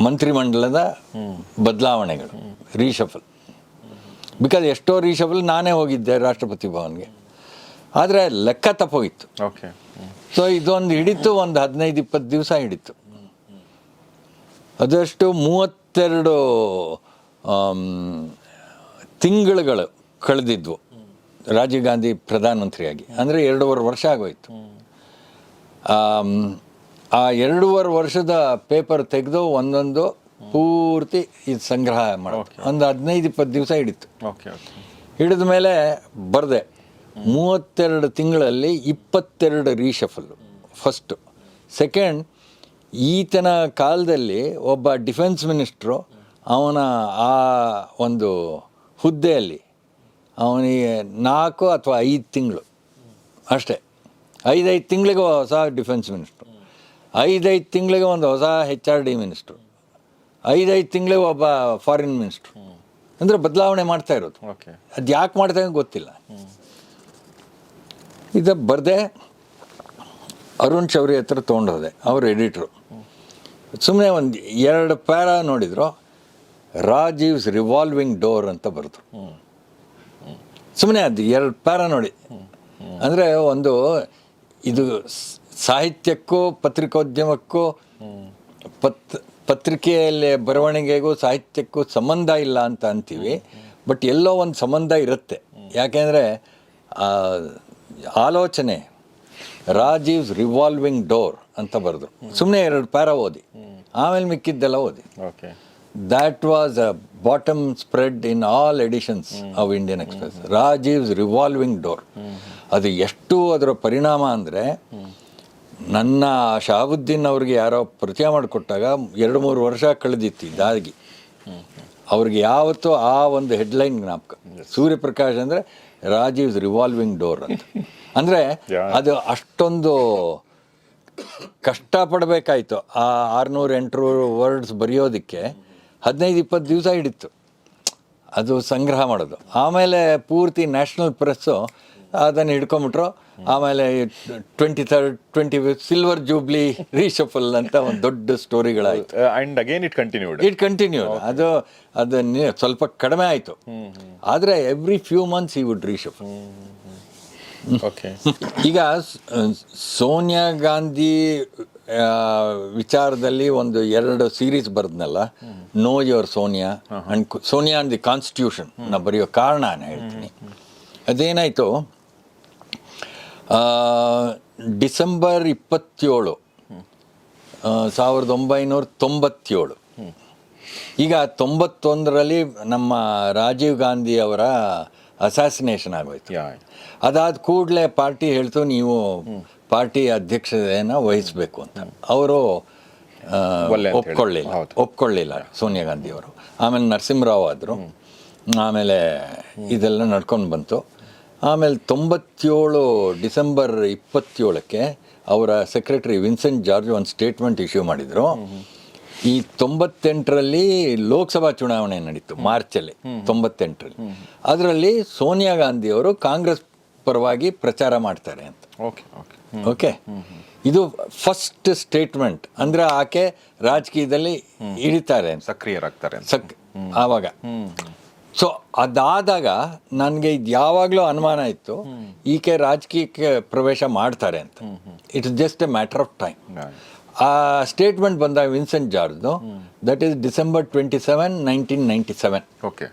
ಮಂತ್ರಿಮಂಡಲದ ಬದಲಾವಣೆಗಳು, ರೀಶಫಲ್. ಬಿಕಾಸ್ ಎಷ್ಟೋ ರೀಶಫಲ್ ನಾನೇ ಹೋಗಿದ್ದೆ ರಾಷ್ಟ್ರಪತಿ ಭವನ್ಗೆ, ಆದರೆ ಲೆಕ್ಕ ತಪ್ಪೋಗಿತ್ತು. ಓಕೆ. ಸೊ ಇದೊಂದು ಹಿಡಿತು, ಒಂದು 15-20 ದಿವಸ ಹಿಡಿತು. ಅದಷ್ಟು 32 ತಿಂಗಳುಗಳು ಕಳೆದಿದ್ವು ರಾಜೀವ್ ಗಾಂಧಿ ಪ್ರಧಾನಮಂತ್ರಿಯಾಗಿ. ಅಂದರೆ 2.5 ವರ್ಷ ಆಗೋಯ್ತು. ಆ 2.5 ವರ್ಷದ ಪೇಪರ್ ತೆಗೆದು ಒಂದೊಂದು ಪೂರ್ತಿ ಇದು ಸಂಗ್ರಹ ಮಾಡೋದು ಒಂದು 15-20 ದಿವಸ ಹಿಡಿತು. ಹಿಡಿದ ಮೇಲೆ ಬರೆದೆ. 32 ತಿಂಗಳಲ್ಲಿ 22 ರೀಶಫಲ್ಲು ಫಸ್ಟು. ಸೆಕೆಂಡ್, ಈತನ ಕಾಲದಲ್ಲಿ ಒಬ್ಬ ಡಿಫೆನ್ಸ್ ಮಿನಿಸ್ಟ್ರು ಅವನ ಆ ಒಂದು ಹುದ್ದೆಯಲ್ಲಿ ಅವನಿಗೆ 4 ಅಥವಾ 5 ತಿಂಗಳು ಅಷ್ಟೇ. 5 ತಿಂಗಳಿಗೆ ಹೊಸ ಡಿಫೆನ್ಸ್ ಮಿನಿಸ್ಟ್ರು, 5 ತಿಂಗಳಿಗೆ ಒಂದು ಹೊಸ HRD ಮಿನಿಸ್ಟ್ರು, 5 ತಿಂಗಳಿಗೆ ಒಬ್ಬ ಫಾರಿನ್ ಮಿನಿಸ್ಟ್ರು. ಅಂದರೆ ಬದಲಾವಣೆ ಮಾಡ್ತಾ ಇರೋದು. ಅದು ಯಾಕೆ ಮಾಡ್ತಾ ಗೊತ್ತಿಲ್ಲ. ಇದು ಬರದೆ ಅರುಣ್ ಶೌರಿ ಹತ್ರ ತೊಗೊಂಡೋದೆ, ಅವರು ಎಡಿಟ್ರು. ಸುಮ್ಮನೆ ಒಂದು 2 ಪ್ಯಾರ ನೋಡಿದ್ರು, ರಾಜೀವ್ಸ್ ರಿವಾಲ್ವಿಂಗ್ ಡೋರ್ ಅಂತ ಬರೆದ್ರು. ಸುಮ್ಮನೆ ಅದು 2 ಪ್ಯಾರ ನೋಡಿ. ಅಂದರೆ ಒಂದು ಇದು ಸಾಹಿತ್ಯಕ್ಕೂ ಪತ್ರಿಕೋದ್ಯಮಕ್ಕೂ ಪತ್ರಿಕೆಯಲ್ಲಿ ಬರವಣಿಗೆಗೂ ಸಾಹಿತ್ಯಕ್ಕೂ ಸಂಬಂಧ ಇಲ್ಲ ಅಂತ ಅಂತೀವಿ, ಬಟ್ ಎಲ್ಲೋ ಒಂದು ಸಂಬಂಧ ಇರುತ್ತೆ. ಯಾಕೆಂದರೆ ಆಲೋಚನೆ ರಾಜೀವ್ಸ್ ರಿವಾಲ್ವಿಂಗ್ ಡೋರ್ ಅಂತ ಬರೆದ್ರು. ಸುಮ್ಮನೆ 2 ಪ್ಯಾರ ಓದಿ, ಆಮೇಲೆ ಮಿಕ್ಕಿದ್ದೆಲ್ಲ ಓದಿ. That was a bottom spread in all editions of Indian Express, Rajiv's revolving door. ಅದು ಎಷ್ಟು ಅದರ ಪರಿಣಾಮ ಅಂದರೆ, ನನ್ನ ಶಹಾಬುದ್ದೀನ್ ಅವ್ರಿಗೆ ಯಾರೋ ಪರಿಚಯ ಮಾಡಿಕೊಟ್ಟಾಗ 2-3 ವರ್ಷ ಕಳೆದಿತ್ತು ಇದಾಗಿ. ಅವ್ರಿಗೆ ಯಾವತ್ತೂ ಆ ಒಂದು ಹೆಡ್ಲೈನ್ ಜ್ಞಾಪಕ, ಸೂರ್ಯಪ್ರಕಾಶ್ ಅಂದರೆ ರಾಜೀವ್ಸ್ ರಿವಾಲ್ವಿಂಗ್ ಡೋರ್ ಅಂತ. ಅಂದರೆ ಅದು ಅಷ್ಟೊಂದು ಕಷ್ಟಪಡಬೇಕಾಯ್ತು ಆ 600-800 ವರ್ಡ್ಸ್ ಬರೆಯೋದಕ್ಕೆ. 15-20 ದಿವಸ ಹಿಡಿತು ಅದು ಸಂಗ್ರಹ ಮಾಡೋದು. ಆಮೇಲೆ ಪೂರ್ತಿ ನ್ಯಾಷನಲ್ ಪ್ರೆಸ್ಸು ಅದನ್ನು ಹಿಡ್ಕೊಂಬಿಟ್ರು. ಆಮೇಲೆ 23rd ಸಿಲ್ವರ್ ಜೂಬ್ಲಿ ರೀಶಫಲ್ ಅಂತ ಒಂದು ದೊಡ್ಡ ಸ್ಟೋರಿಗಳಾಯಿತು. And again it continued. ಅದು ಸ್ವಲ್ಪ ಕಡಿಮೆ ಆಯಿತು, ಆದರೆ every few months he would reshuffle. ಈಗ ಸೋನಿಯಾ ಗಾಂಧಿ ವಿಚಾರದಲ್ಲಿ ಒಂದು 2 ಸೀರೀಸ್ ಬರೆದ್ನಲ್ಲ, know your Sonia and Sonia and the constitution ನಾ ಬರೆಯೋ ಕಾರಣ ನಾನು ಹೇಳ್ತೀನಿ. ಅದೇನಾಯಿತು, ಡಿಸೆಂಬರ್ 27, 1997. ಈಗ 91ರಲ್ಲಿ ನಮ್ಮ ರಾಜೀವ್ ಗಾಂಧಿ ಅವರ ಅಸಾಸಿನೇಷನ್ ಆಗೋಯ್ತು. ಅದಾದ ಕೂಡಲೇ ಪಾರ್ಟಿ ಹೇಳ್ತು, ನೀವು ಪಾರ್ಟಿ ಅಧ್ಯಕ್ಷತೆಯನ್ನು ವಹಿಸಬೇಕು ಅಂತ. ಅವರು ಒಪ್ಕೊಳ್ಳಿಲ್ಲ ಸೋನಿಯಾ ಗಾಂಧಿ ಅವರು. ಆಮೇಲೆ ನರಸಿಂಹರಾವ್ ಆದರು. ಆಮೇಲೆ ಇದೆಲ್ಲ ನಡ್ಕೊಂಡು ಬಂತು. ಆಮೇಲೆ 97 ಡಿಸೆಂಬರ್ 27ಕ್ಕೆ ಅವರ ಸೆಕ್ರೆಟರಿ ವಿನ್ಸೆಂಟ್ ಜಾರ್ಜ್ ಒಂದು ಸ್ಟೇಟ್ಮೆಂಟ್ ಇಶ್ಯೂ ಮಾಡಿದರು. ಈ 98ರಲ್ಲಿ ಲೋಕಸಭಾ ಚುನಾವಣೆ ನಡೀತು ಮಾರ್ಚಲ್ಲಿ 98ರಲ್ಲಿ. ಅದರಲ್ಲಿ ಸೋನಿಯಾ ಗಾಂಧಿಯವರು ಕಾಂಗ್ರೆಸ್ ಪರವಾಗಿ ಪ್ರಚಾರ ಮಾಡ್ತಾರೆ ಅಂತ. ಓಕೆ ಓಕೆ ಓಕೆ, ಇದು ಫಸ್ಟ್ ಸ್ಟೇಟ್ಮೆಂಟ್. ಅಂದರೆ ಆಕೆ ರಾಜಕೀಯದಲ್ಲಿ ಇಳಿತಾರೆ ಅಂತ, ಸಕ್ರಿಯರಾಗ್ತಾರೆ ಅಂತ. ಆವಾಗ. ಸೊ ಅದಾದಾಗ ನನಗೆ ಇದು ಯಾವಾಗಲೂ ಅನುಮಾನ ಇತ್ತು, ಈಕೆ ರಾಜಕೀಯಕ್ಕೆ ಪ್ರವೇಶ ಮಾಡ್ತಾರೆ ಅಂತ. It's just a matter of time. ಆ ಸ್ಟೇಟ್ಮೆಂಟ್ ಬಂದಾಗ ವಿನ್ಸೆಂಟ್ ಜಾರ್ಜ್ದು, ದಟ್ ಈಸ್ December 27, 1997. ಓಕೆ,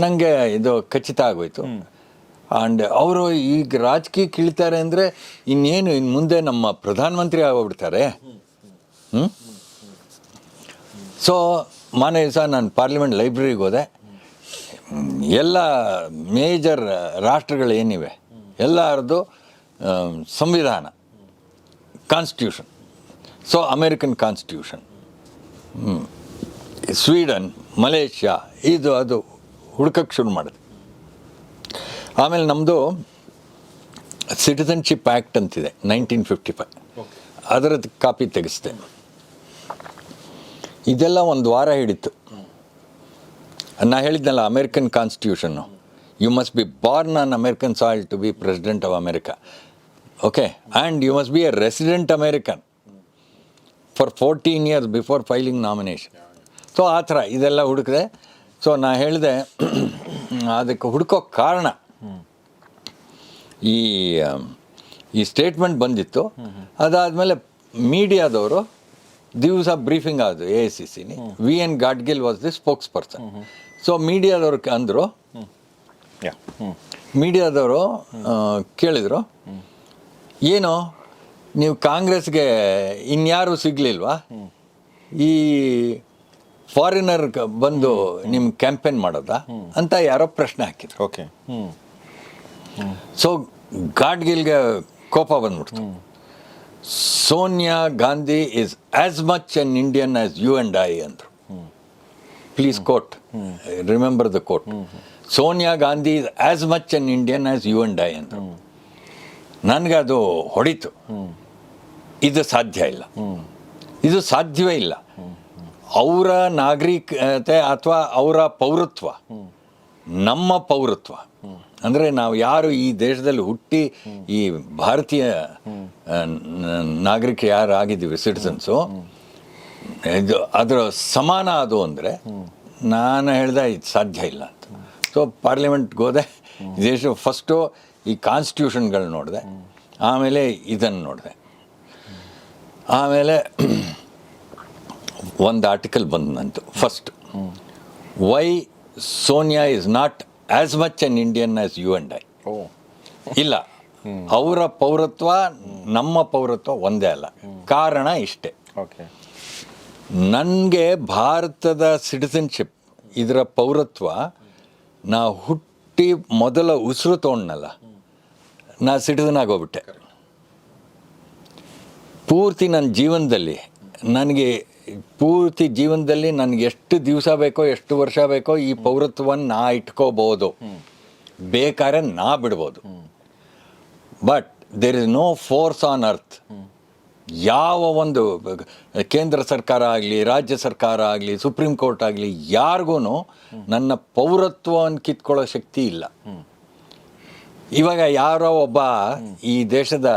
ನನಗೆ ಇದು ಖಚಿತ ಆಗೋಯ್ತು. ಆ್ಯಂಡ್ ಅವರು ಈಗ ರಾಜಕೀಯಕ್ಕೆ ಇಳಿತಾರೆ ಅಂದರೆ ಇನ್ನೇನು, ಇನ್ನು ಮುಂದೆ ನಮ್ಮ ಪ್ರಧಾನಮಂತ್ರಿ ಆಗೋಗ್ಬಿಡ್ತಾರೆ. ಸೊ ಮಾನ್ಯ ದಿವಸ ನಾನು ಪಾರ್ಲಿಮೆಂಟ್ ಲೈಬ್ರರಿಗೆ ಹೋದೆ. ಎಲ್ಲ ಮೇಜರ್ ರಾಷ್ಟ್ರಗಳೇನಿವೆ ಎಲ್ಲರದ್ದು ಸಂವಿಧಾನ, constitution. So American constitution, Sweden, Malaysia, ಇದು ಅದು ಹುಡ್ಕಕ್ಕೆ ಶುರು ಮಾಡಿದೆ. ಆಮೇಲೆ ನಮ್ಮದು ಸಿಟಿಸನ್ಶಿಪ್ ಆ್ಯಕ್ಟ್ ಅಂತಿದೆ 1955, ಅದರದ್ದು ಕಾಪಿ ತೆಗೆಸ್ದೆ. ಇದೆಲ್ಲ ಒಂದು ವಾರ ಹಿಡಿತು. ನಾ ಹೇಳಿದ್ನಲ್ಲ, ಅಮೇರಿಕನ್ ಕಾನ್ಸ್ಟಿಟ್ಯೂಷನ್ನು, you must be born on American soil to be president of America. Okay, and you must be a resident American for 14 years before filing nomination. So ಆ ಥರ ಇದೆಲ್ಲ ಹುಡುಕಿದೆ. ಸೊ ನಾ ಹೇಳಿದೆ, ಅದಕ್ಕೆ ಹುಡುಕೋ ಕಾರಣ ಈ ಸ್ಟೇಟ್ಮೆಂಟ್ ಬಂದಿತ್ತು. ಅದಾದಮೇಲೆ ಮೀಡಿಯಾದವರು ದಿವಸ ಬ್ರೀಫಿಂಗ್ ಆದರು AICC. VN Gadgil was the spokesperson. So ಮೀಡಿಯಾದವ್ರು ಅಂದರು, ಮೀಡಿಯಾದವರು ಕೇಳಿದರು, ಏನು ನೀವು ಕಾಂಗ್ರೆಸ್ಗೆ ಇನ್ಯಾರು ಸಿಗಲಿಲ್ವಾ, ಈ ಫಾರಿನರ್ ಬಂದು ನಿಮ್ಮ ಕ್ಯಾಂಪೇನ್ ಮಾಡೋದಾ ಅಂತ ಯಾರೋ ಪ್ರಶ್ನೆ ಹಾಕಿದ್ರು. ಓಕೆ, ಸೊ ಗಾಡ್ಗಿಲ್ಗೆ ಕೋಪ ಬಂದ್ಬಿಡ್ತು. Sonia Gandhi is as much an Indian as you and I ಅಂದರು. Please quote, remember the quote. Sonia Gandhi is as much an Indian as you and I ಅಂದರು. ನನಗೆ ಅದು ಹೊಡಿತು. ಇದು ಸಾಧ್ಯ ಇಲ್ಲ, ಇದು ಸಾಧ್ಯವೇ ಇಲ್ಲ. ಅವರ ನಾಗರಿಕತೆ ಅಥವಾ ಅವರ ಪೌರತ್ವ ನಮ್ಮ ಪೌರತ್ವ. ಅಂದರೆ ನಾವು ಯಾರು ಈ ದೇಶದಲ್ಲಿ ಹುಟ್ಟಿ ಈ ಭಾರತೀಯ ನಾಗರಿಕ ಯಾರು ಆಗಿದ್ದೀವಿ, ಸಿಟಿಸನ್ಸು, ಇದು ಅದರ ಸಮಾನ ಅದು ಅಂದರೆ ನಾನು ಹೇಳ್ದೆ ಇದು ಸಾಧ್ಯ ಇಲ್ಲ ಅಂತ. ಸೊ ಪಾರ್ಲಿಮೆಂಟ್ಗೆ ಹೋದೆ. ದೇಶ ಫಸ್ಟು ಈ ಕಾನ್ಸ್ಟಿಟ್ಯೂಷನ್ಗಳು ನೋಡಿದೆ, ಆಮೇಲೆ ಇದನ್ನು ನೋಡಿದೆ. ಆಮೇಲೆ ಒಂದು ಆರ್ಟಿಕಲ್ ಬಂದು ನಂತು first, why Sonia is not as much an Indian as you and I. ಇಲ್ಲ, ಅವರ ಪೌರತ್ವ ನಮ್ಮ ಪೌರತ್ವ ಒಂದೇ ಅಲ್ಲ. ಕಾರಣ ಇಷ್ಟೇ, ನನಗೆ ಭಾರತದ ಸಿಟಿಸನ್ಶಿಪ್, ಇದರ ಪೌರತ್ವ, ನಾ ಹುಟ್ಟಿ ಮೊದಲ ಉಸಿರು ತೊಗೊಂಡನಲ್ಲ, ನಾ ಸಿಟಿಸನ್ ಆಗೋಗ್ಬಿಟ್ಟೆ. ಪೂರ್ತಿ ನನ್ನ ಜೀವನದಲ್ಲಿ ನನಗೆ ಎಷ್ಟು ದಿವಸ ಬೇಕೋ, ಎಷ್ಟು ವರ್ಷ ಬೇಕೋ ಈ ಪೌರತ್ವವನ್ನು ನಾ ಇಟ್ಕೋಬೋದು, ಬೇಕಾದ್ರೆ ನಾ ಬಿಡ್ಬೋದು. But there is no force on earth, ಯಾವ ಒಂದು ಕೇಂದ್ರ ಸರ್ಕಾರ ಆಗಲಿ, ರಾಜ್ಯ ಸರ್ಕಾರ ಆಗಲಿ, ಸುಪ್ರೀಂ ಕೋರ್ಟ್ ಆಗಲಿ, ಯಾರಿಗೂ ನನ್ನ ಪೌರತ್ವವನ್ನು ಕಿತ್ಕೊಳ್ಳೋ ಶಕ್ತಿ ಇಲ್ಲ. ಇವಾಗ ಯಾರೋ ಒಬ್ಬ ಈ ದೇಶದ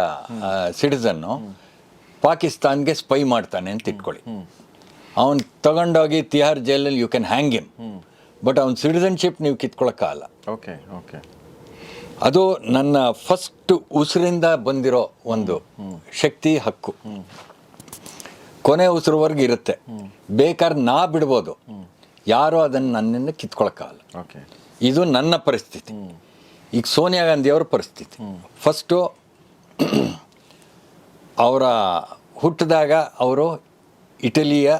ಸಿಟಿಸನ್ನು ಪಾಕಿಸ್ತಾನ್ಗೆ ಸ್ಪೈ ಮಾಡ್ತಾನೆ ಅಂತ ಇಟ್ಕೊಳ್ಳಿ, ಅವನು ತಗೊಂಡೋಗಿ ತಿಹಾರ್ ಜೈಲಲ್ಲಿ you can hang him. But ಅವನ ಸಿಟಿಸನ್ಶಿಪ್ ನೀವು ಕಿತ್ಕೊಳ್ಳೋಕ್ಕಾಗಲ್ಲ. ಓಕೆ ಓಕೆ, ಅದು ನನ್ನ ಫಸ್ಟ್ ಉಸಿರಿಂದ ಬಂದಿರೋ ಒಂದು ಶಕ್ತಿ, ಹಕ್ಕು. ಕೊನೆ ಉಸಿರುವರೆಗೆ ಇರುತ್ತೆ, ಬೇಕಾದ್ರೆ ನಾ ಬಿಡ್ಬೋದು, ಯಾರೋ ಅದನ್ನು ನನ್ನನ್ನು ಕಿತ್ಕೊಳ್ಳೋಕ್ಕಾಗಲ್ಲ. ಓಕೆ, ಇದು ನನ್ನ ಪರಿಸ್ಥಿತಿ. ಈಗ ಸೋನಿಯಾ ಗಾಂಧಿಯವ್ರ ಪರಿಸ್ಥಿತಿ, ಫಸ್ಟು ಅವರ ಹುಟ್ಟಿದಾಗ ಅವರು ಇಟಲಿಯ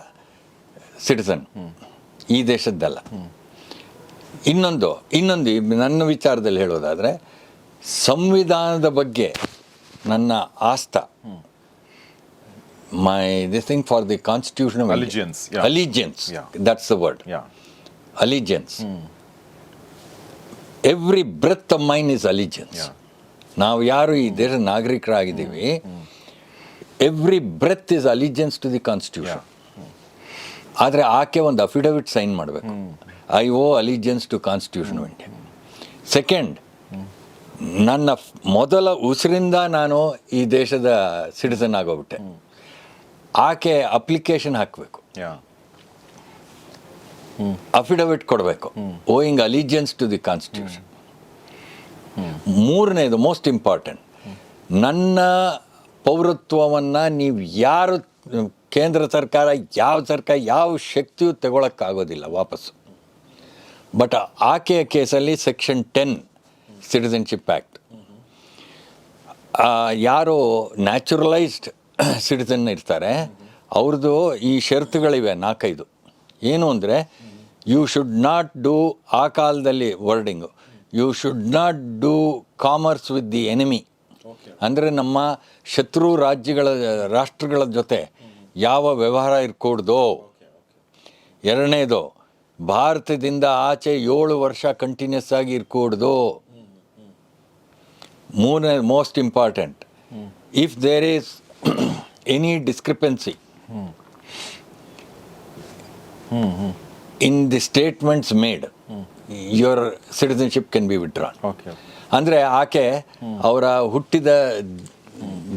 ಸಿಟಿಸನ್, ಈ ದೇಶದ್ದಲ್ಲ. ಇನ್ನೊಂದು ನನ್ನ ವಿಚಾರದಲ್ಲಿ ಹೇಳೋದಾದರೆ, ಸಂವಿಧಾನದ ಬಗ್ಗೆ ನನ್ನ ಆಸ್ಥಾ, my this thing for the constitution allegiance, that's the word, allegiance. Every breath of mine is allegiance. ನಾವು ಯಾರು ಈ ದೇಶದ ನಾಗರಿಕರಾಗಿದ್ದೀವಿ, every breath is allegiance to the constitution. ಆದರೆ ಆಕೆ ಒಂದು ಅಫಿಡವಿಟ್ ಸೈನ್ ಮಾಡಬೇಕು, I owe allegiance to constitution of India. Second, ನನ್ನ ಮೊದಲ ಉಸಿರಿಂದ ನಾನು ಈ ದೇಶದ ಸಿಟಿಸನ್ ಆಗೋಗ್ಬಿಟ್ಟೆ. ಆಕೆ ಅಪ್ಲಿಕೇಶನ್ ಹಾಕಬೇಕು, ಅಫಿಡವಿಟ್ ಕೊಡಬೇಕು, ಓಯಿಂಗ್ ಅಲಿಜಿಯನ್ಸ್ ಟು ದಿ ಕಾನ್ಸ್ಟಿಟ್ಯೂಷನ್. ಮೂರನೇದು ಮೋಸ್ಟ್ ಇಂಪಾರ್ಟೆಂಟ್, ನನ್ನ ಪೌರತ್ವವನ್ನು ನೀವು ಯಾರು, ಕೇಂದ್ರ ಸರ್ಕಾರ, ಯಾವ ಶಕ್ತಿಯೂ ತಗೊಳಕ್ಕಾಗೋದಿಲ್ಲ ವಾಪಸ್ಸು. ಬಟ್ ಆಕೆಯ ಕೇಸಲ್ಲಿ ಸೆಕ್ಷನ್ 10 ಸಿಟಿಸನ್ಶಿಪ್ ಆ್ಯಕ್ಟ್, ಯಾರು ನ್ಯಾಚುರಲೈಸ್ಡ್ ಸಿಟಿಸನ್ ಇರ್ತಾರೆ ಅವ್ರದ್ದು ಈ ಷರತ್ತುಗಳಿವೆ 4-5. ಏನು ಅಂದರೆ, ಯು ಶುಡ್ ನಾಟ್ ಡೂ, ಆ ಕಾಲದಲ್ಲಿ wording, you should not do commerce with the enemy, ಅಂದರೆ ನಮ್ಮ ಶತ್ರು ರಾಷ್ಟ್ರಗಳ ಜೊತೆ ಯಾವ ವ್ಯವಹಾರ ಇರ್ಕೂಡ್ದು. ಎರಡನೇದು, ಭಾರತದಿಂದ ಆಚೆ 7 ವರ್ಷ ಕಂಟಿನ್ಯೂಸ್ ಆಗಿ ಇರ್ಕೂಡ್ದು. ಮೂರನೇ most important, if there is any discrepancy in the statements made, your citizenship can be withdrawn. ಅಂದರೆ ಆಕೆ ಅವರ ಹುಟ್ಟಿದ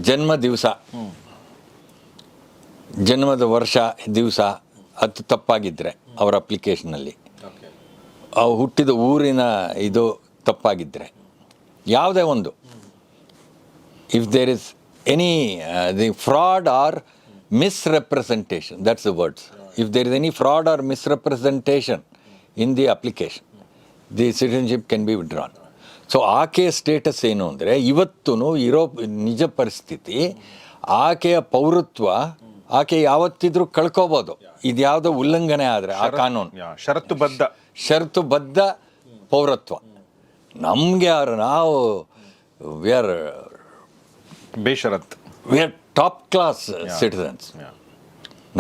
ಜನ್ಮದ ವರ್ಷ ದಿವಸ ಅದು ತಪ್ಪಾಗಿದ್ದರೆ ಅವರ ಅಪ್ಲಿಕೇಶನಲ್ಲಿ, ಹುಟ್ಟಿದ ಊರಿನ ಇದು ತಪ್ಪಾಗಿದ್ದರೆ, ಯಾವುದೇ ಒಂದು, if there is any the fraud or misrepresentation, that's the words, if there is any fraud or misrepresentation in the application, the citizenship can be withdrawn. So ಆಕೆಯ ಸ್ಟೇಟಸ್ ಏನು ಅಂದರೆ, ಇವತ್ತೂ ಇರೋ ನಿಜ ಪರಿಸ್ಥಿತಿ, ಆಕೆಯ ಪೌರತ್ವ ಆಕೆ ಯಾವತ್ತಿದ್ರೂ ಕಳ್ಕೋಬೋದು, ಇದು ಯಾವುದೋ ಉಲ್ಲಂಘನೆ ಆದರೆ ಆ ಕಾನೂನು, ಷರತ್ತುಬದ್ಧ ಪೌರತ್ವ. ನಮಗೆ ನಾವು we are top class citizens.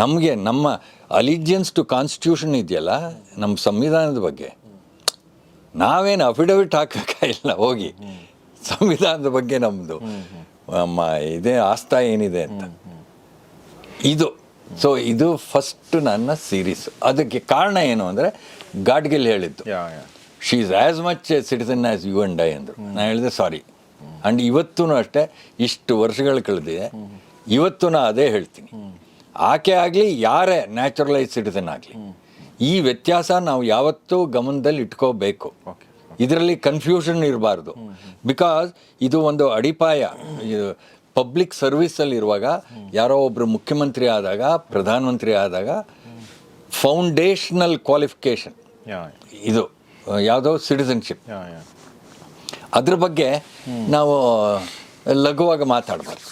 ನಮಗೆ ನಮ್ಮ ಅಲಿಜಿಯನ್ಸ್ ಟು ಕಾನ್ಸ್ಟಿಟ್ಯೂಷನ್ ಇದೆಯಲ್ಲ, ನಮ್ಮ ಸಂವಿಧಾನದ ಬಗ್ಗೆ ನಾವೇನು ಅಫಿಡವಿಟ್ ಹಾಕಬೇಕಾಗಿಲ್ಲ, ಹೋಗಿ ಸಂವಿಧಾನದ ಬಗ್ಗೆ ನಮ್ಮದು ನಮ್ಮ ಇದೇ ಆಸ್ಥಾ ಏನಿದೆ ಅಂತ ಇದು. ಸೊ ಇದು ಫಸ್ಟ್ ನನ್ನ ಸೀರೀಸ್. ಅದಕ್ಕೆ ಕಾರಣ ಏನು ಅಂದರೆ, ಗಾಡ್ಗಿಲ್ ಹೇಳಿದ್ದು, she is as much a citizen as you and I ಅಂದರು. ನಾನು ಹೇಳಿದೆ ಸಾರಿ. ಆ್ಯಂಡ್ ಇವತ್ತೂ ಅಷ್ಟೇ, ಇಷ್ಟು ವರ್ಷಗಳು ಕಳೆದಿದೆ, ಇವತ್ತೂ ಅದೇ ಹೇಳ್ತೀನಿ. ಆಕೆ ಆಗಲಿ, ಯಾರೇ ನ್ಯಾಚುರಲೈಸ್ ಸಿಟಿಸನ್ ಆಗಲಿ, ಈ ವ್ಯತ್ಯಾಸ ನಾವು ಯಾವತ್ತೂ ಗಮನದಲ್ಲಿ ಇಟ್ಕೋಬೇಕು. ಇದರಲ್ಲಿ ಕನ್ಫ್ಯೂಷನ್ ಇರಬಾರ್ದು. ಬಿಕಾಸ್ ಇದು ಒಂದು ಅಡಿಪಾಯ. ಪಬ್ಲಿಕ್ ಸರ್ವಿಸಲ್ಲಿ ಇರುವಾಗ, ಯಾರೋ ಒಬ್ಬರು ಮುಖ್ಯಮಂತ್ರಿ ಆದಾಗ, ಪ್ರಧಾನಮಂತ್ರಿ ಆದಾಗ, ಫೌಂಡೇಶನಲ್ ಕ್ವಾಲಿಫಿಕೇಷನ್ ಇದು ಯಾವುದೋ ಸಿಟಿಸನ್ಶಿಪ್. ಅದ್ರ ಬಗ್ಗೆ ನಾವು ಲಘುವಾಗಿ ಮಾತಾಡಬಾರ್ದು.